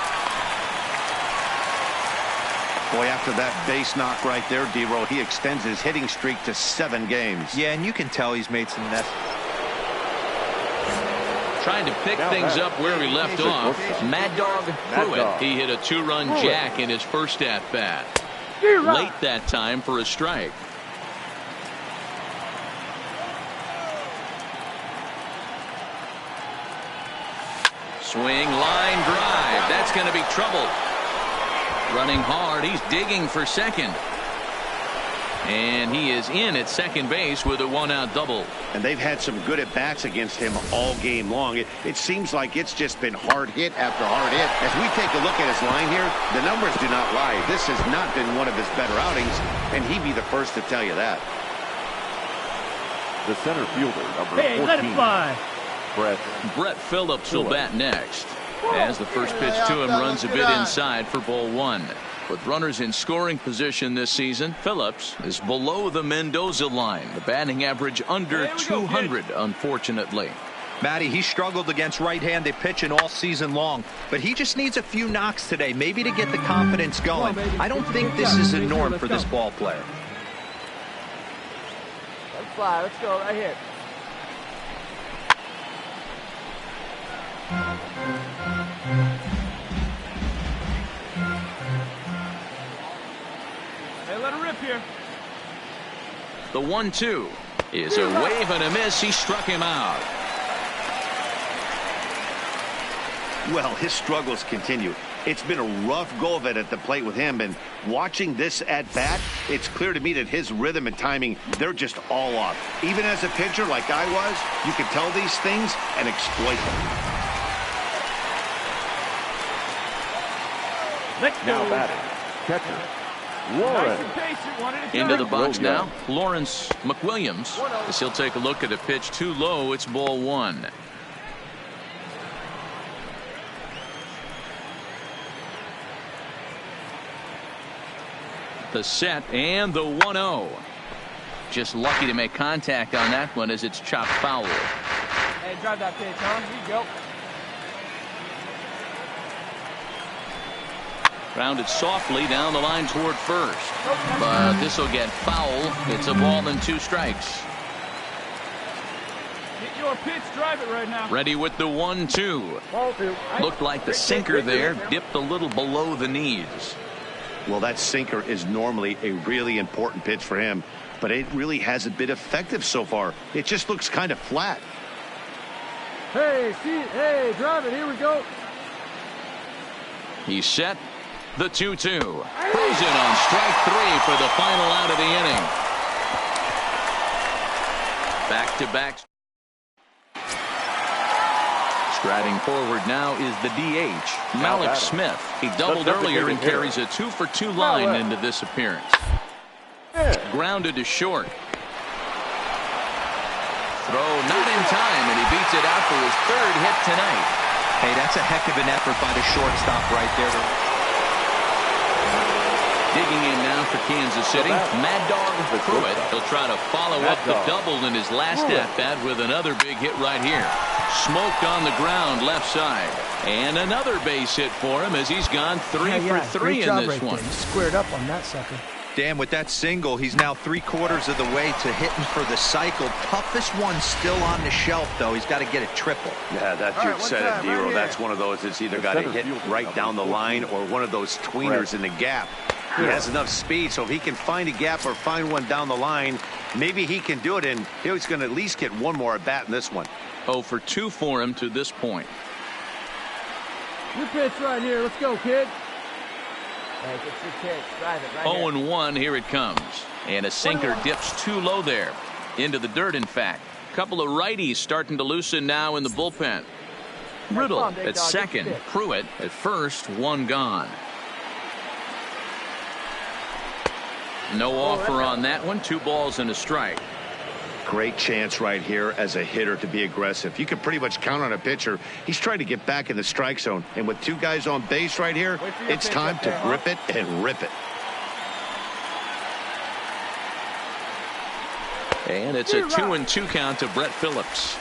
B: Boy, after that base knock right there, D-Row, he extends his hitting streak to 7 games.
D: Yeah, and you can tell he's made some
A: Trying to pick things up where we left off. Mad Dog Pruitt. He hit a 2-run jack in his first at-bat. Late that time for a strike. Swing, line drive. That's going to be trouble. Running hard. He's digging for second. And he is in at second base with a one-out double.
B: And they've had some good at-bats against him all game long. It seems like it's just been hard hit after hard hit. As we take a look at his line here, the numbers do not lie. This has not been one of his better outings, and he'd be the first to tell you that.
C: The center fielder, number 14.
F: Let it fly.
A: Brett Phillips will bat next. As the first pitch to him runs a bit inside for ball one. With runners in scoring position this season, Phillips is below the Mendoza line. The batting average under 200, unfortunately.
D: Matty, he struggled against right-handed pitching all season long, but he just needs a few knocks today, maybe to get the confidence going. I don't think this is a norm for this ball player.
F: Let's fly. Let's go right here. Hey, let her rip here.
A: The 1-2 is a wave and a miss. He struck him out.
B: Well, his struggles continue. It's been a rough go of it at the plate with him, and watching this at bat, it's clear to me that his rhythm and timing, they're just all off. Even as a pitcher like I was, you can tell these things and exploit them.
C: Now batting, catcher, Lawrence.
A: Into the box now, Lawrence McWilliams. As he'll take a look at a pitch too low, it's ball one. The set and the 1-0. Just lucky to make contact on that one as it's chopped foul.
F: Hey, drive that pitch, huh? Here you go.
A: Grounded softly down the line toward first. But this will get foul. It's a ball and 2 strikes.
F: Get your pitch, drive it right now.
A: Ready with the 1-2. Looked like the sinker there dipped a little below the knees.
B: Well, that sinker is normally a really important pitch for him, but it really hasn't been effective so far. It just looks kind of flat.
F: Hey, hey, drive it. Here we go.
A: He's set. The 2-2. Throws it on strike 3 for the final out of the inning. Back-to-back. Striding forward now is the DH, Malik Smith. He doubled earlier and carries a 2-for-2 line into this appearance. Grounded to short. Throw not in time, and he beats it out for his 3rd hit tonight.
D: Hey, that's a heck of an effort by the shortstop right there.
A: Digging in now for Kansas City, Mad Dog Pruitt. He'll try to follow up the double in his last at-bat with another big hit right here. Smoked on the ground left side. And another base hit for him as he's gone 3 for 3 in this one.
F: Squared up on that sucker.
D: Dan, with that single, he's now 3/4 of the way to hitting for the cycle. Toughest one still on the shelf, though. He's got to get a triple.
B: Yeah, that dude said it, Dero. That's one of those that's either got to hit right down the line or one of those tweeners in the gap. He has enough speed, so if he can find a gap or find one down the line, maybe he can do it, and he's going to at least get one more at bat in this one.
A: 0 for 2 for him to this point.
F: Your pitch right here. Let's go, kid. Hey, get your pitch. Drive it right
A: 0-1, here it comes. And a sinker dips too low there. Into the dirt, in fact. Couple of righties starting to loosen now in the bullpen. Riddle at second. Pruitt at first. One gone. No offer on that one. 2 balls and a strike.
B: Great chance right here as a hitter to be aggressive. You can pretty much count on a pitcher. He's trying to get back in the strike zone. And with 2 guys on base right here, it's time to grip it and rip it.
A: And it's a 2-2 count to Brett Phillips.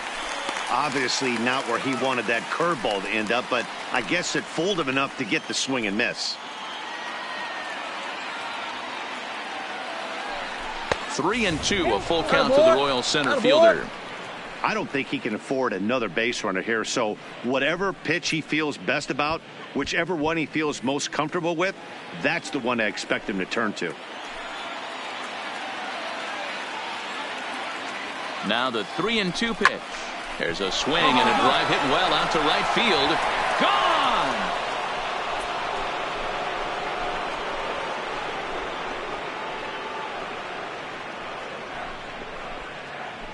B: Obviously not where he wanted that curveball to end up, but I guess it fooled him enough to get the swing and miss.
A: 3-2, a full count to the Royal center fielder.
B: I don't think he can afford another base runner here, so whatever pitch he feels best about, whichever one he feels most comfortable with, that's the one I expect him to turn to.
A: Now the 3-2 pitch. There's a swing and a drive hit well out to right field. Gone!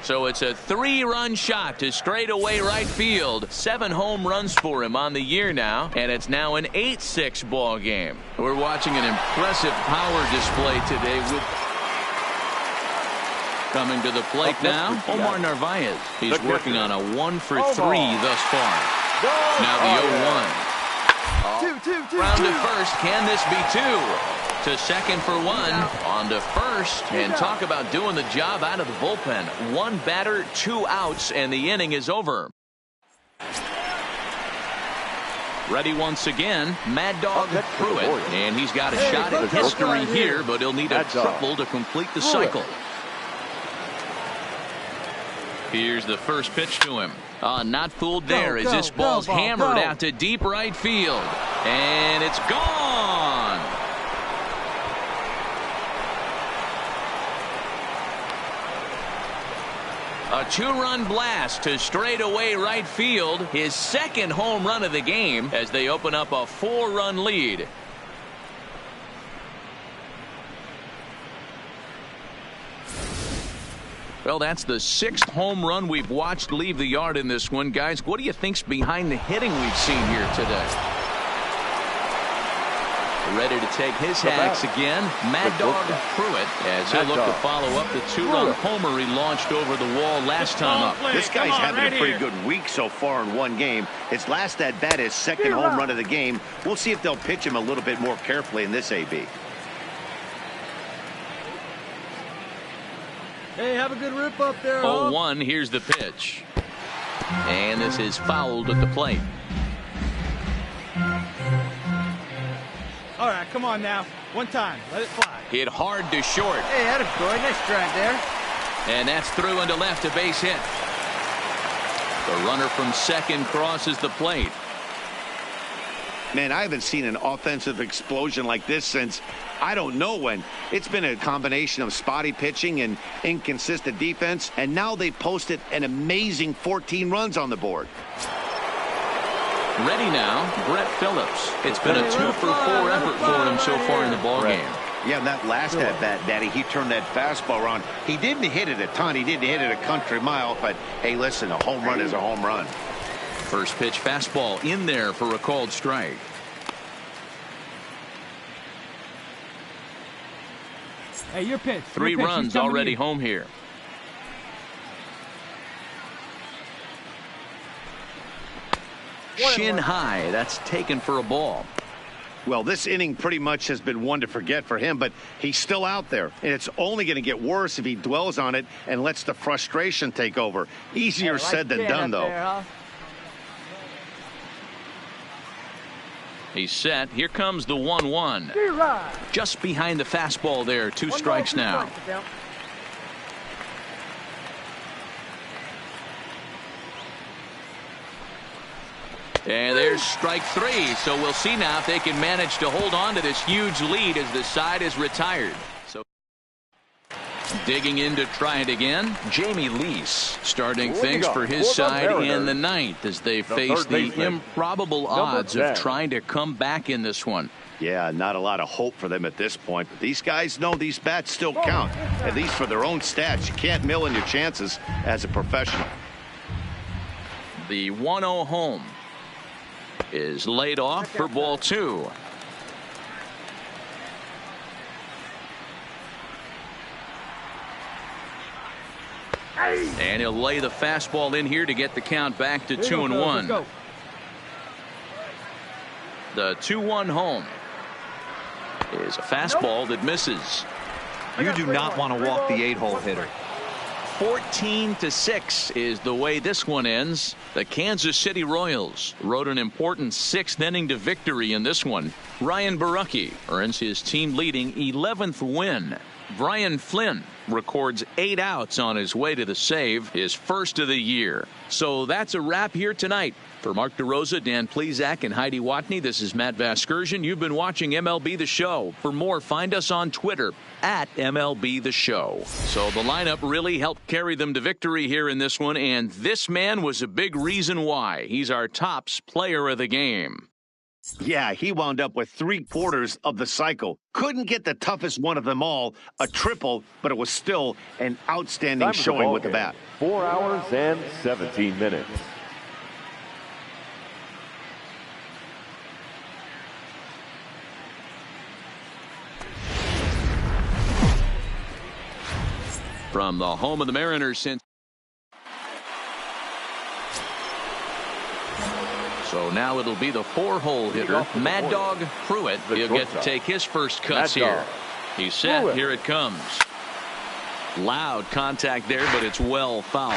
A: So it's a 3-run shot to straightaway right field. 7 home runs for him on the year now, and it's now an 8-6 ball game. We're watching an impressive power display today with coming to the plate now, Omar Narvaez. He's working on a 1-for-3 thus far. Now the 0-1. Round to first. Can this be 2? To second for 1. On to first. And talk about doing the job out of the bullpen. 1 batter, 2 outs, and the inning is over. Ready once again, Mad Dog Pruitt. And he's got a shot at history here, but he'll need a triple to complete the cycle. Here's the first pitch to him. Not fooled there as this ball's hammered out to deep right field. And it's gone. A 2-run blast to straightaway right field. His second home run of the game as they open up a 4-run lead. Well, that's the 6th home run we've watched leave the yard in this one. Guys, what do you think's behind the hitting we've seen here today? Ready to take his hacks again, Mad Dog Pruitt, as he'll look to follow up the 2-run homer he launched over the wall last time up.
B: This guy's having a pretty good week so far in one game. His last at bat, his second home run of the game. We'll see if they'll pitch him a little bit more carefully in this AB.
F: Hey, have a good rip up there.
A: 0-1, here's the pitch. And this is fouled at the plate.
E: All right, come on now. One time. Let it fly.
A: Hit hard to short.
F: Hey, attaboy. Nice drive there.
A: And that's through into left, a base hit. The runner from second crosses the plate.
B: Man, I haven't seen an offensive explosion like this since I don't know when. It's been a combination of spotty pitching and inconsistent defense, and now they posted an amazing 14 runs on the board.
A: Ready now, Brett Phillips. It's been a 2-for-4 effort for him so far in the ballgame.
B: Yeah, and that last at-bat, Daddy, he turned that fastball around. He didn't hit it a ton. He didn't hit it a country mile, but, hey, listen, a home run is a home run.
A: First pitch fastball in there for a called strike.
E: Hey, your pitch.
A: 3 runs already home here. Shin high. That's taken for a ball.
B: Well, this inning pretty much has been one to forget for him, but he's still out there, and it's only going to get worse if he dwells on it and lets the frustration take over. Easier said than done, though.
A: He's set. Here comes the 1-1. Just behind the fastball there. 2 strikes now. And there's strike 3. So we'll see now if they can manage to hold on to this huge lead as the side is retired. So digging in to try it again, Jamie Lease starting things for his side in the 9th as they face the improbable odds of trying to come back in this one.
B: Yeah, not a lot of hope for them at this point, but these guys know these bats still count, at least for their own stats. You can't mill in your chances as a professional.
A: The 1-0 home is laid off for ball 2. And he'll lay the fastball in here to get the count back to 2-1. The 2-1 home is a fastball that misses.
D: You do not want to walk the 8-hole hitter.
A: 14-6 is the way this one ends. The Kansas City Royals rode an important 6th inning to victory in this one. Ryan Borucki earns his team leading 11th win. Brian Flynn records 8 outs on his way to the save, his first of the year. So that's a wrap here tonight. For Mark DeRosa, Dan Plesac, and Heidi Watney, this is Matt Vasgersian. You've been watching MLB The Show. For more, find us on Twitter at MLB The Show. So the lineup really helped carry them to victory here in this one, and this man was a big reason why. He's our tops player of the game.
B: Yeah, he wound up with 3/4 of the cycle. Couldn't get the toughest one of them all, a triple, but it was still an outstanding showing with the bat.
C: 4 hours and 17 minutes.
A: From the home of the Mariners since. So now it'll be the 4-hole hitter, Mad Dog Pruitt. He'll get to take his first cuts here. He's set. Here it comes. Loud contact there, but it's well foul.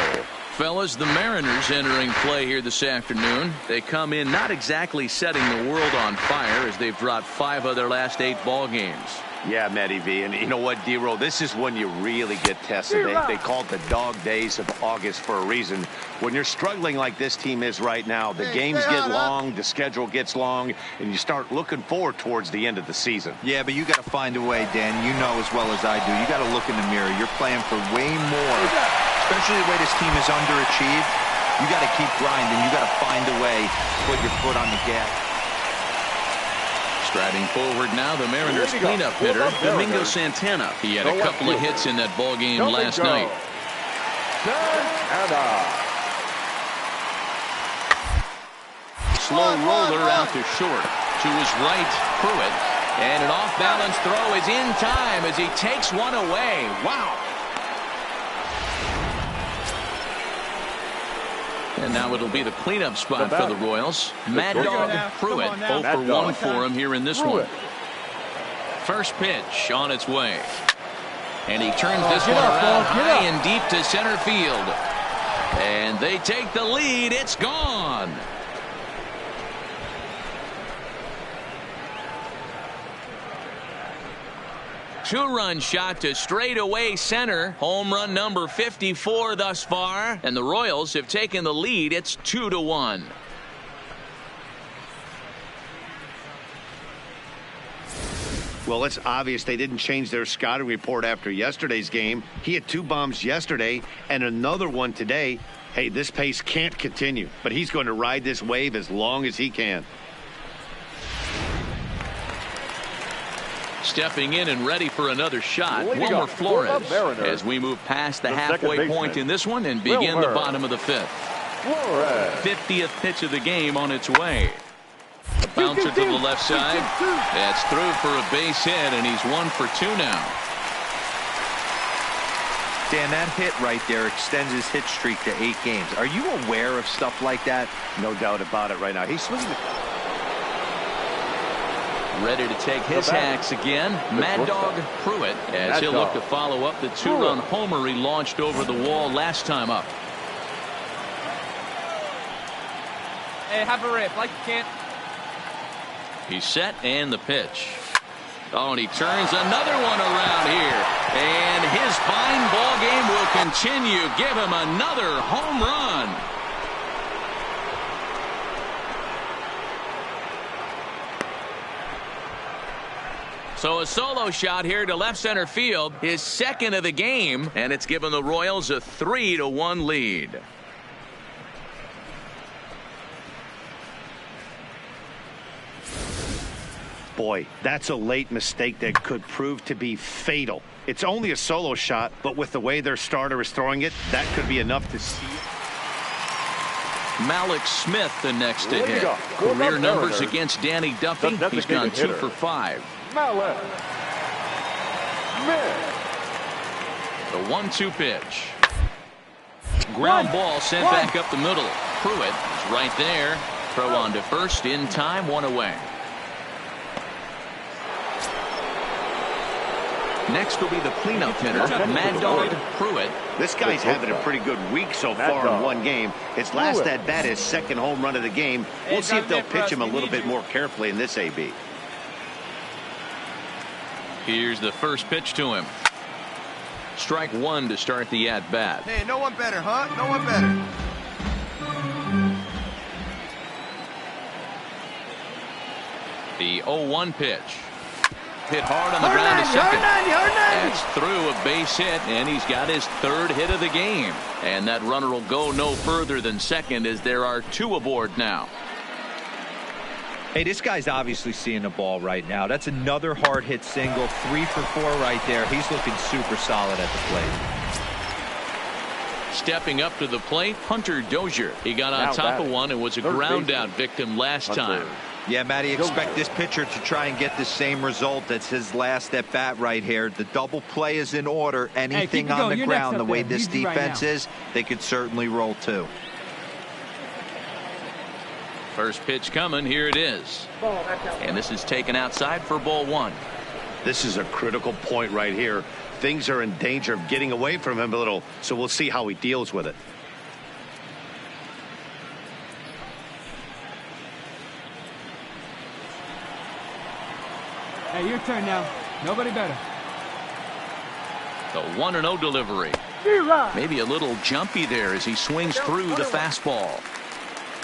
A: Fellas, the Mariners entering play here this afternoon. They come in not exactly setting the world on fire as they've dropped 5 of their last 8 ball games.
B: Yeah, Matty V, and you know what, D-Roll, this is when you really get tested. They call it the dog days of August for a reason. When you're struggling like this team is right now, the games get long, the schedule gets long, and you start looking forward towards the end of the season.
D: Yeah, but you got to find a way, Dan. You know as well as I do. You got to look in the mirror. You're playing for way more, especially the way this team is underachieved. You got to keep grinding. You got to find a way to put your foot on the gas.
A: Striding forward now, the Mariners cleanup hitter, Domingo Santana. He had a couple of hits in that ball game last night. Slow roller out to short. To his right, Pruitt. And an off-balance throw is in time as he takes one away. Wow. And now it'll be the cleanup spot for the Royals. Mad Dog Pruitt, 0 for 1 for him here in this one. First pitch on its way. And he turns this one around high and deep to center field. And they take the lead. It's gone. Two-run shot to straightaway center. Home run number 54 thus far. And the Royals have taken the lead. It's 2-1.
B: Well, it's obvious they didn't change their scouting report after yesterday's game. He had 2 bombs yesterday and another one today. Hey, this pace can't continue, but he's going to ride this wave as long as he can.
A: Stepping in and ready for another shot, Wilmer Flores, as we move past the halfway point in this one and begin the bottom of the 5th. 50th pitch of the game on its way. A bouncer to the left side. That's through for a base hit, and he's 1 for 2 now.
D: Dan, that hit right there extends his hit streak to 8 games. Are you aware of stuff like that?
B: No doubt about it right now. He's swinging the...
A: Ready to take his hacks again. Mad Dog Pruitt as he'll look to follow up the 2-run homer he launched over the wall last time up.
E: Hey, have a rip like you can't.
A: He's set and the pitch. Oh, and he turns another one around here. And his fine ball game will continue. Give him another home run. So a solo shot here to left center field, his second of the game, and it's given the Royals a 3-1 lead.
B: Boy, that's a late mistake that could prove to be fatal. It's only a solo shot, but with the way their starter is throwing it, that could be enough to see.
A: Malik Smith the next to hit. Career numbers against Danny Duffy. He's gone 2 for 5.
C: Malik Smith.
A: The 1-2 pitch. Ground ball sent back up the middle. Pruitt is right there. Throw on to first in time, 1 away. Next will be the cleanup hitter, Mad Dog Pruitt.
B: This guy's having a pretty good week so far in one game. His last at bat, his second home run of the game. We'll see if they'll pitch him a little bit more carefully in this AB.
A: Here's the first pitch to him. Strike 1 to start the at-bat.
G: Hey, no one better, huh? No one better.
A: The 0-1 pitch. Hit hard on the ground to second. That's through a base hit, and he's got his 3rd hit of the game. And that runner will go no further than second as there are 2 aboard now.
D: Hey, this guy's obviously seeing the ball right now. That's another hard hit single. 3 for 4 right there. He's looking super solid at the plate.
A: Stepping up to the plate, Hunter Dozier. He got on top of one and was a ground out victim last time.
D: Yeah, Matty, expect this pitcher to try and get the same result. That's his last at bat right here. The double play is in order. Anything on the ground, the way this defense is, they could certainly roll too.
A: First pitch coming. Here it is. And this is taken outside for ball 1.
B: This is a critical point right here. Things are in danger of getting away from him a little, so we'll see how he deals with it.
E: Hey, your turn now. Nobody better.
A: The 1-0 delivery. Maybe a little jumpy there as he swings through the fastball.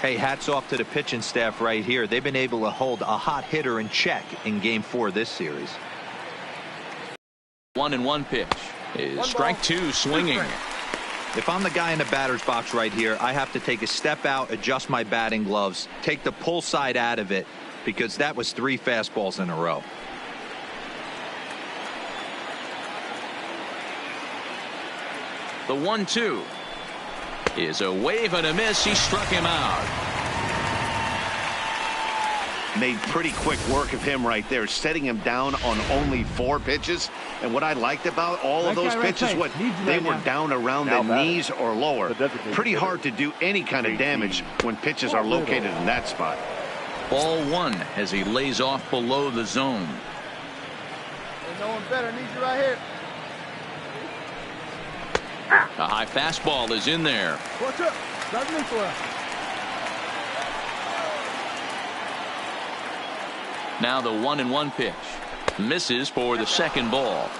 D: Hey, hats off to the pitching staff right here. They've been able to hold a hot hitter in check in Game 4 this series.
A: 1-1 pitch is strike 2 swinging.
D: If I'm the guy in the batter's box right here, I have to take a step out, adjust my batting gloves, take the pull side out of it, because that was 3 fastballs in a row.
A: The 1-2 is a wave and a miss. He struck him out.
B: Made pretty quick work of him right there, setting him down on only 4 pitches. And what I liked about all of those pitches, they were down around the knees or lower. Pretty hard to do any kind of damage when pitches are located in that spot.
A: Ball 1 as he lays off below the zone.
G: Ain't no one better. Need you right here.
A: A high fastball is in there.
E: Watch up. Drive me for us.
A: Now the 1-1 pitch. Misses for the second ball.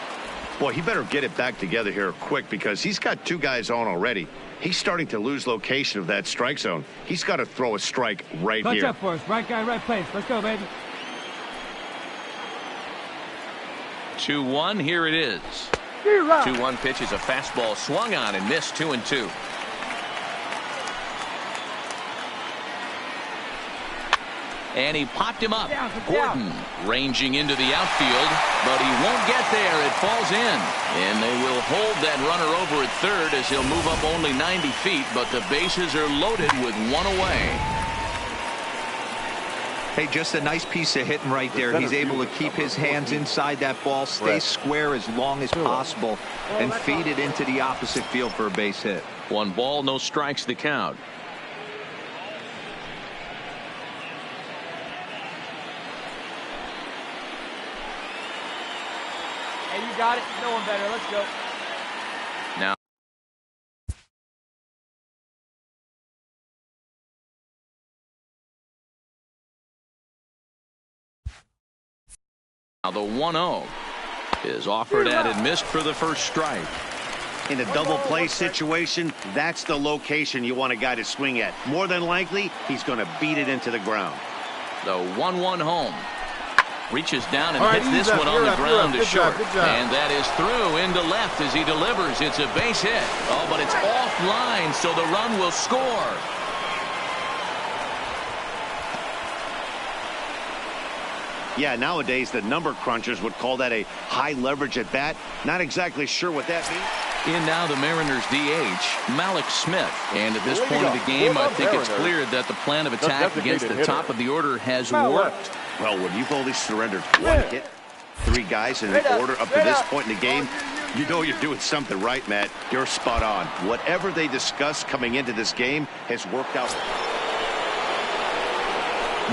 B: Boy, he better get it back together here quick because he's got 2 guys on already. He's starting to lose location of that strike zone. He's got to throw a strike right
E: Clutch
B: here.
E: up for us. Right guy, right place. Let's go, baby.
A: 2-1. Here it is. 2-1 pitch is a fastball swung on and missed. 2-2. And he popped him up. Gordon ranging into the outfield, but he won't get there. It falls in. And they will hold that runner over at third as he'll move up only 90 feet, but the bases are loaded with 1 away.
D: Hey, just a nice piece of hitting right there. He's able to keep his hands inside that ball, stay square as long as possible, and feed it into the opposite field for a base hit.
A: 1 ball, no strikes the count.
F: Hey, you got it. No one better. Let's go.
A: Now the 1-0 is offered at and missed for the first strike.
B: In a double play situation, that's the location you want a guy to swing at. More than likely, he's going to beat it into the ground.
A: The 1-1 home. Reaches down and hits this one on the ground to short. And that is through into left as he delivers. It's a base hit. Oh, but it's offline, so the run will score.
B: Yeah, nowadays the number crunchers would call that a high leverage at bat. Not exactly sure what that means.
A: In now the Mariners DH, Malik Smith. And at this point of the game, I think it's clear that the plan of attack against the top of the order has worked.
B: Well, when you've only surrendered 1 hit, 3 guys in order up to this point in the game, you know you're doing something right, Matt. You're spot on. Whatever they discussed coming into this game has worked out.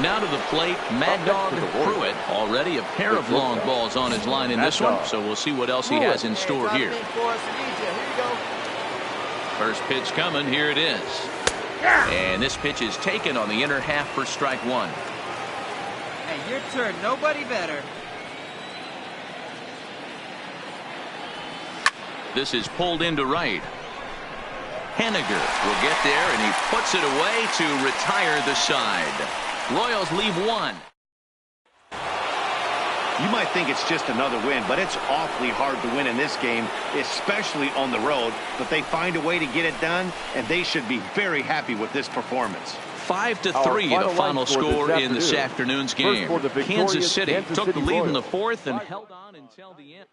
A: Now to the plate, Mad Dog Pruitt. Already a pair of long balls on his line in this one, so we'll see what else he has in store here. First pitch coming, here it is. And this pitch is taken on the inner half for strike 1.
H: Hey, your turn. Nobody better.
A: This is pulled into right. Henniger will get there, and he puts it away to retire the side. Royals leave 1.
B: You might think it's just another win, but it's awfully hard to win in this game, especially on the road. But they find a way to get it done, and they should be very happy with this performance.
A: 5-3 the final score in this afternoon's game. Kansas City took the lead in the fourth and held on until the end.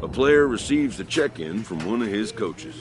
I: A player receives a check-in from one of his coaches.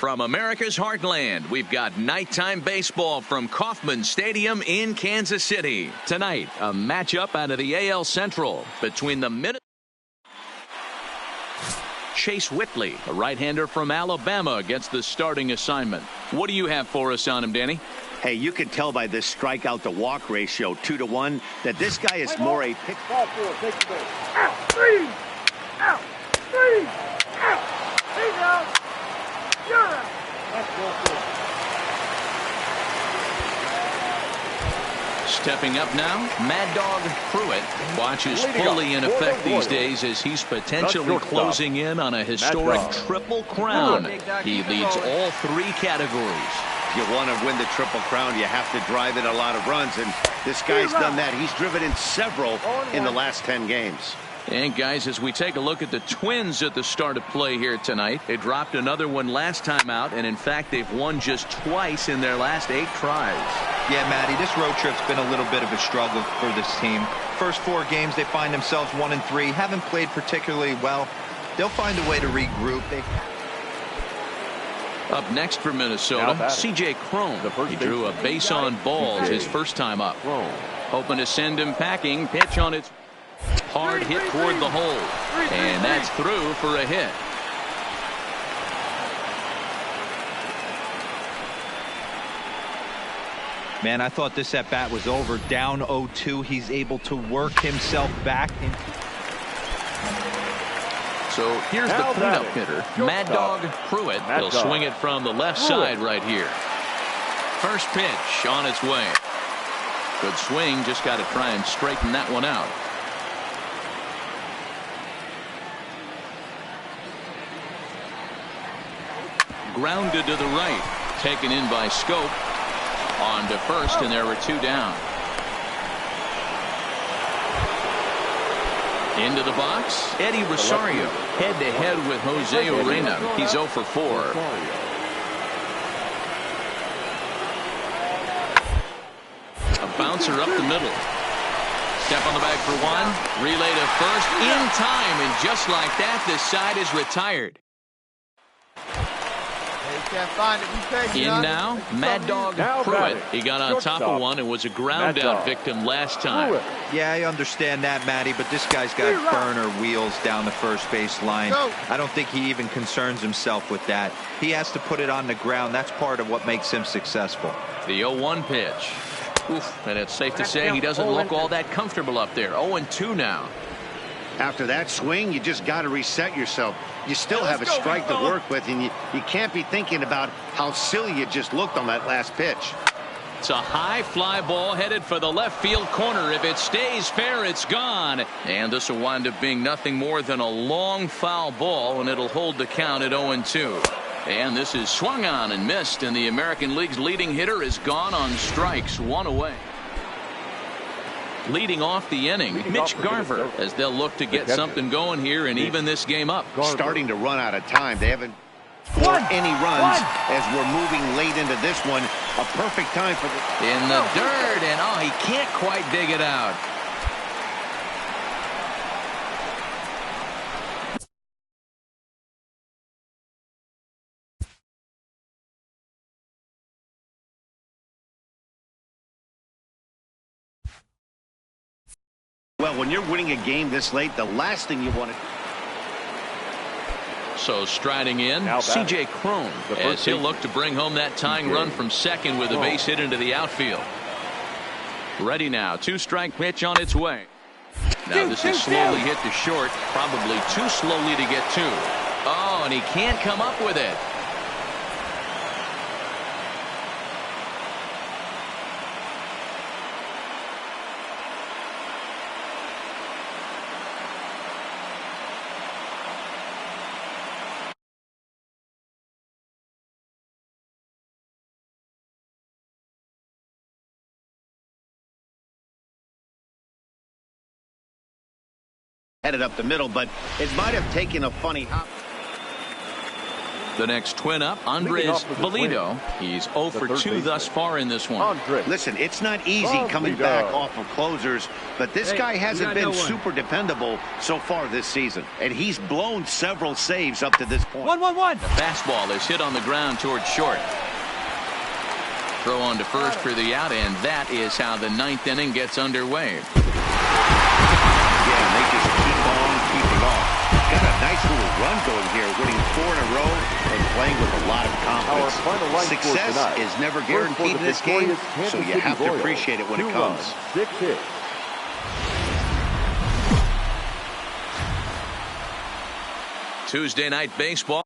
A: From America's heartland, we've got nighttime baseball from Kauffman Stadium in Kansas City. Tonight, a matchup out of the AL Central between the Chase Whitley, a right-hander from Alabama, gets the starting assignment. What do you have for us on him, Danny?
B: Hey, you can tell by this strikeout-to-walk ratio, 2-to-1, that this guy is more a pitch.
F: Ball four, take the ball. Out, three! Out, three! Out! He's out! You're out! That's ball four.
A: Stepping up now, Mad Dog Pruitt watches fully in effect these days as he's potentially closing in on a historic triple crown. He leads all three categories.
B: You want to win the Triple Crown, you have to drive in a lot of runs, and this guy's done that. He's driven in several in the last 10 games.
A: And guys, as we take a look at the Twins at the start of play here tonight, they dropped another one last time out, and in fact they've won just twice in their last 8 tries.
D: Yeah, Matty, this road trip's been a little bit of a struggle for this team. First 4 games they find themselves 1-3, haven't played particularly well. They'll find a way to regroup.
A: Up next for Minnesota, C.J. Cron. He drew a base on balls his first time up. Hoping to send him packing. Pitch on its hard hit toward the hole. And that's through for a hit.
D: Man, I thought this at-bat was over. Down 0-2. He's able to work himself back.
A: So here's the cleanup hitter, Mad Dog Pruitt. He'll swing it from the left side right here. First pitch on its way. Good swing, just got to try and straighten that one out. Grounded to the right, taken in by Scope. On to first, and there were 2 down. Into the box, Eddie Rosario head-to-head with Jose Urena. He's 0 for 4. A bouncer up the middle. Step on the bag for 1. Relay to first in time, and just like that, this side is retired.
G: Can't find it.
A: In now, Mad Dog Pruitt. He got on top of one and was a ground-out victim last time.
D: Yeah, I understand that, Matty, but this guy's got burner wheels down the first base line. I don't think he even concerns himself with that. He has to put it on the ground. That's part of what makes him successful.
A: The 0-1 pitch. Oof, and it's safe to say he doesn't look all that comfortable up there. 0-2 now.
B: After that swing, you just got to reset yourself. You still have a strike to work with, and you can't be thinking about how silly you just looked on that last pitch.
A: It's a high fly ball headed for the left field corner. If it stays fair, it's gone. And this will wind up being nothing more than a long foul ball, and it'll hold the count at 0-2. And this is swung on and missed, and the American League's leading hitter is gone on strikes, 1 away. Leading off the inning, Mitch Garver, as they'll look to get something going here and even this game up.
B: Starting to run out of time. They haven't scored any runs as we're moving late into this one. A perfect time for the...
A: In the dirt, and he can't quite dig it out.
B: Well, when you're winning a game this late, the last thing you want to...
A: So striding in, C.J. Cron, as he'll look to bring home that tying run from second with a base hit into the outfield. Ready now, 2-strike pitch on its way. Now this is slowly hit to short, probably too slowly to get to. Oh, and he can't come up with it.
B: Headed up the middle, but it might have taken a funny hop.
A: The next twin up, Andres Valido. He's 0 for 2 thus far in this one.
B: Listen, it's not easy coming back off of closers, but this guy hasn't been super dependable so far this season. And he's blown several saves up to this point.
E: 1-1-1.
A: The fastball is hit on the ground towards short. Throw on to first for the out, and that is how the 9th inning gets underway.
B: Yeah, they just keep on keeping on. Got a nice little run going here, winning 4 in a row and playing with a lot of confidence. Success is never guaranteed in this game, so you have to appreciate it when it comes.
C: 6 hits.
A: Tuesday night baseball.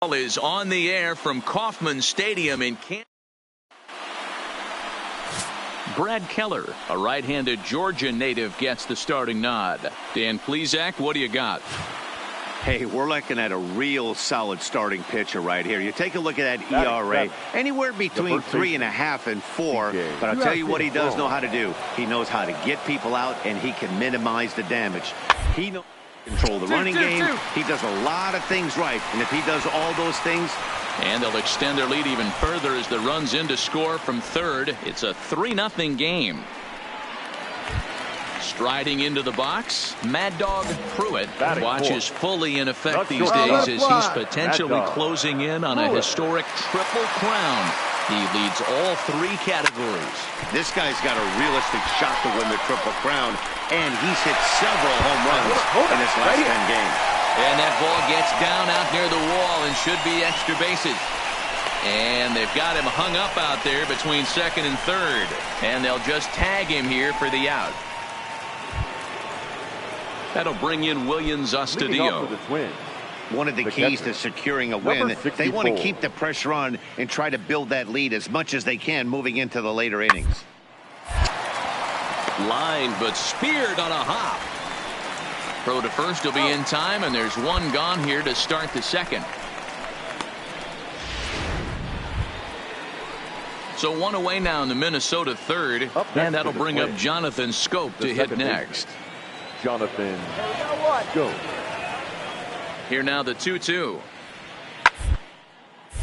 A: Is on the air from Kauffman Stadium in Kansas. Brad Keller, a right-handed Georgia native, gets the starting nod. Dan Plesac, what do you got?
B: Hey, we're looking at a real solid starting pitcher right here. You take a look at that ERA, anywhere between 3.5 and 4. But I'll tell you what he does know how to do. He knows how to get people out, and he can minimize the damage. He knows control the running game. He does a lot of things right, and if he does all those things,
A: and they'll extend their lead even further as the runs in to score from third. It's a 3-0 game. Striding into the box, Mad Dog Pruitt watches fully in effect these days as he's potentially closing in on a historic triple crown. He leads all 3 categories.
B: This guy's got a realistic shot to win the Triple Crown, and he's hit several home runs in his last 10 games.
A: And that ball gets down out near the wall and should be extra bases. And they've got him hung up out there between second and third. And they'll just tag him here for the out. That'll bring in Williams Astudillo.
B: One of the keys to securing a win, they want to keep the pressure on and try to build that lead as much as they can moving into the later innings.
A: Line, but speared on a hop. Throw to first will be in time, and there's one gone here to start the second. So one away now in the Minnesota third, and that'll bring up Jonathan Scope to hit next.
C: Jonathan Scope.
A: Here now the 2-2.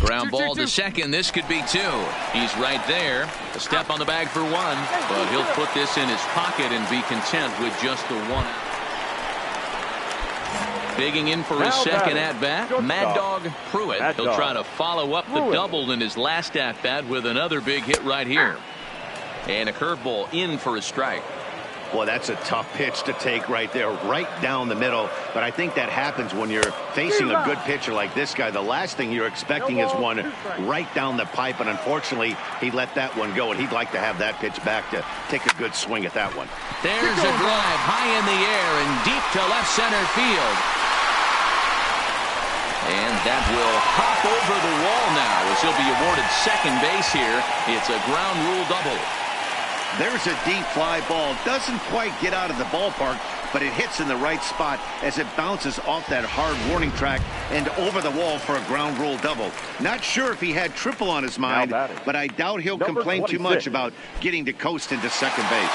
A: Ground ball to second. This could be 2. He's right there. A step on the bag for 1. But he'll put this in his pocket and be content with just the 1. Bigging in for his second at-bat, Mad Dog Pruitt. He'll try to follow up the double in his last at-bat with another big hit right here. And a curveball in for a strike.
B: Well, that's a tough pitch to take right there, right down the middle. But I think that happens when you're facing a good pitcher like this guy. The last thing you're expecting is one right down the pipe. And unfortunately, he let that one go. And he'd like to have that pitch back to take a good swing at that one.
A: There's a drive high in the air and deep to left center field. And that will hop over the wall now as he'll be awarded second base here. It's a ground rule double.
B: There's a deep fly ball. Doesn't quite get out of the ballpark, but it hits in the right spot as it bounces off that hard warning track and over the wall for a ground rule double. Not sure if he had triple on his mind, but I doubt he'll complain too much about getting to coast into second base.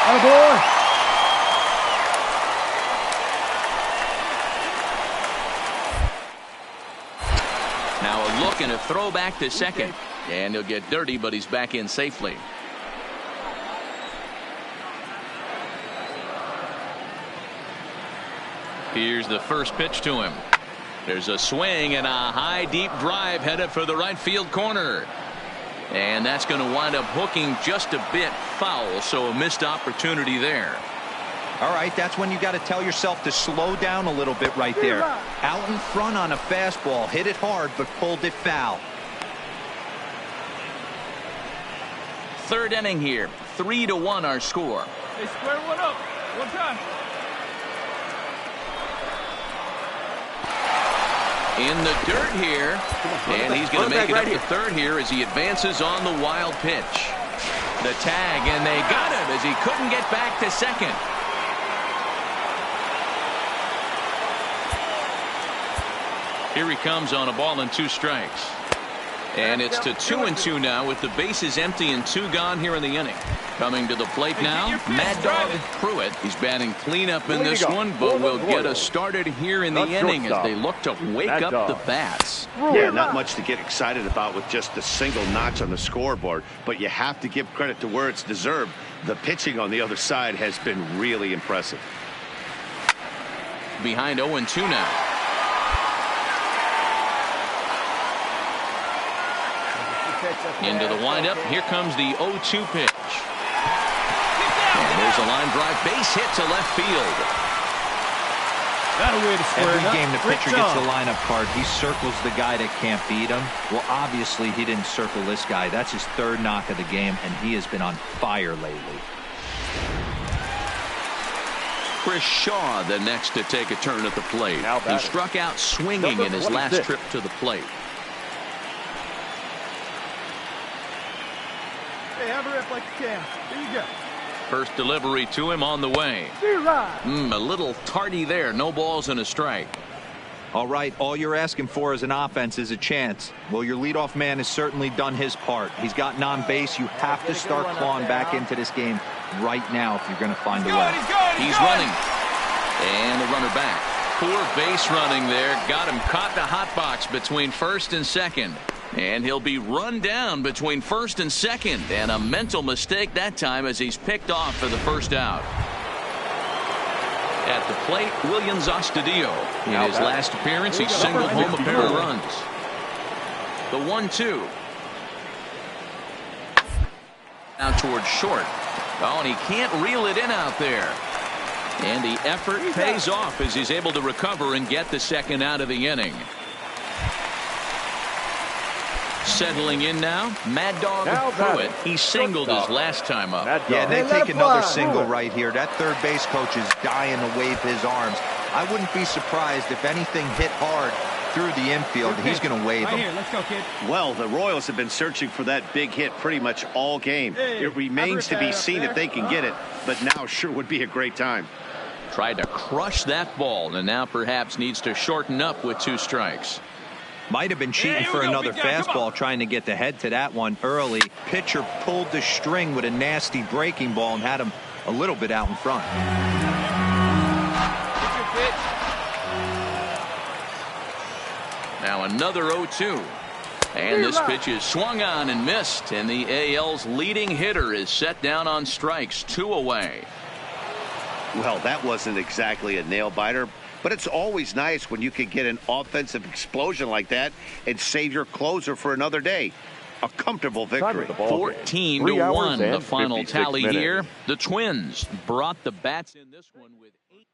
F: Attaboy.
A: Now a look and a throw back to second. And he'll get dirty, but he's back in safely. Here's the first pitch to him. There's a swing and a high deep drive headed for the right field corner. And that's going to wind up hooking just a bit foul, so a missed opportunity there.
D: All right, that's when you got to tell yourself to slow down a little bit right there. Out in front on a fastball, hit it hard, but pulled it foul.
A: Third inning here, 3-1 our score.
E: Hey, square one up. One time.
A: In the dirt here, and he's going to make it up to third here as he advances on the wild pitch. The tag, and they got him as he couldn't get back to second. Here he comes on a ball and 2 strikes. And it's to 2-2 now with the bases empty and 2 gone here in the inning. Coming to the plate now, Mad Dog Pruitt. He's batting cleanup in this one, but will get us started here in the inning as they look to wake up the bats.
B: Yeah, not much to get excited about with just a single notch on the scoreboard, but you have to give credit to where it's deserved. The pitching on the other side has been really impressive.
A: Behind 0-2 now. Into the windup. Here comes the 0-2 pitch. And there's a line drive base hit to left field.
E: Got a way to square
D: Every game the pitcher gets the lineup card, he circles the guy that can't beat him. Well, obviously he didn't circle this guy. That's his 3rd knock of the game, and he has been on fire lately.
A: Chris Shaw the next to take a turn at the plate. He struck out swinging in his last trip to the plate.
G: Hey, have a rip like you can. Here you go.
A: First delivery to him on the way. A little tardy there. No balls and a strike.
D: All right, all you're asking for as an offense is a chance. Well, your leadoff man has certainly done his part. He's gotten on base. You have to start clawing back into this game right now if you're going to find a way.
A: He's running. And the runner back. Poor base running there. Got him caught the hot box between first and second. And he'll be run down between first and second. And a mental mistake that time as he's picked off for the first out. At the plate, Williams Astudillo. In his last appearance, he singled home a pair of runs. The 1-2. Now towards short. Oh, and he can't reel it in out there. And the effort pays off as he's able to recover and get the second out of the inning. Settling in now, Mad Dog Pruitt. He singled his last time up.
D: Yeah, they take another single right here. That third base coach is dying to wave his arms. I wouldn't be surprised if anything hit hard through the infield. He's going to wave them.
E: Here, let's go, kid.
B: Well, the Royals have been searching for that big hit pretty much all game. It remains to be seen if they can get it, but now sure would be a great time.
A: Tried to crush that ball and now perhaps needs to shorten up with 2 strikes.
D: Might have been cheating for another fastball, trying to get the head to that one early. Pitcher pulled the string with a nasty breaking ball and had him a little bit out in front.
A: Now another 0-2. And this pitch is swung on and missed. And the AL's leading hitter is set down on strikes, 2 away.
B: Well, that wasn't exactly a nail biter, but it's always nice when you can get an offensive explosion like that and save your closer for another day. A comfortable victory.
A: 14-1, the final tally here. The Twins brought the bats in this one with 8.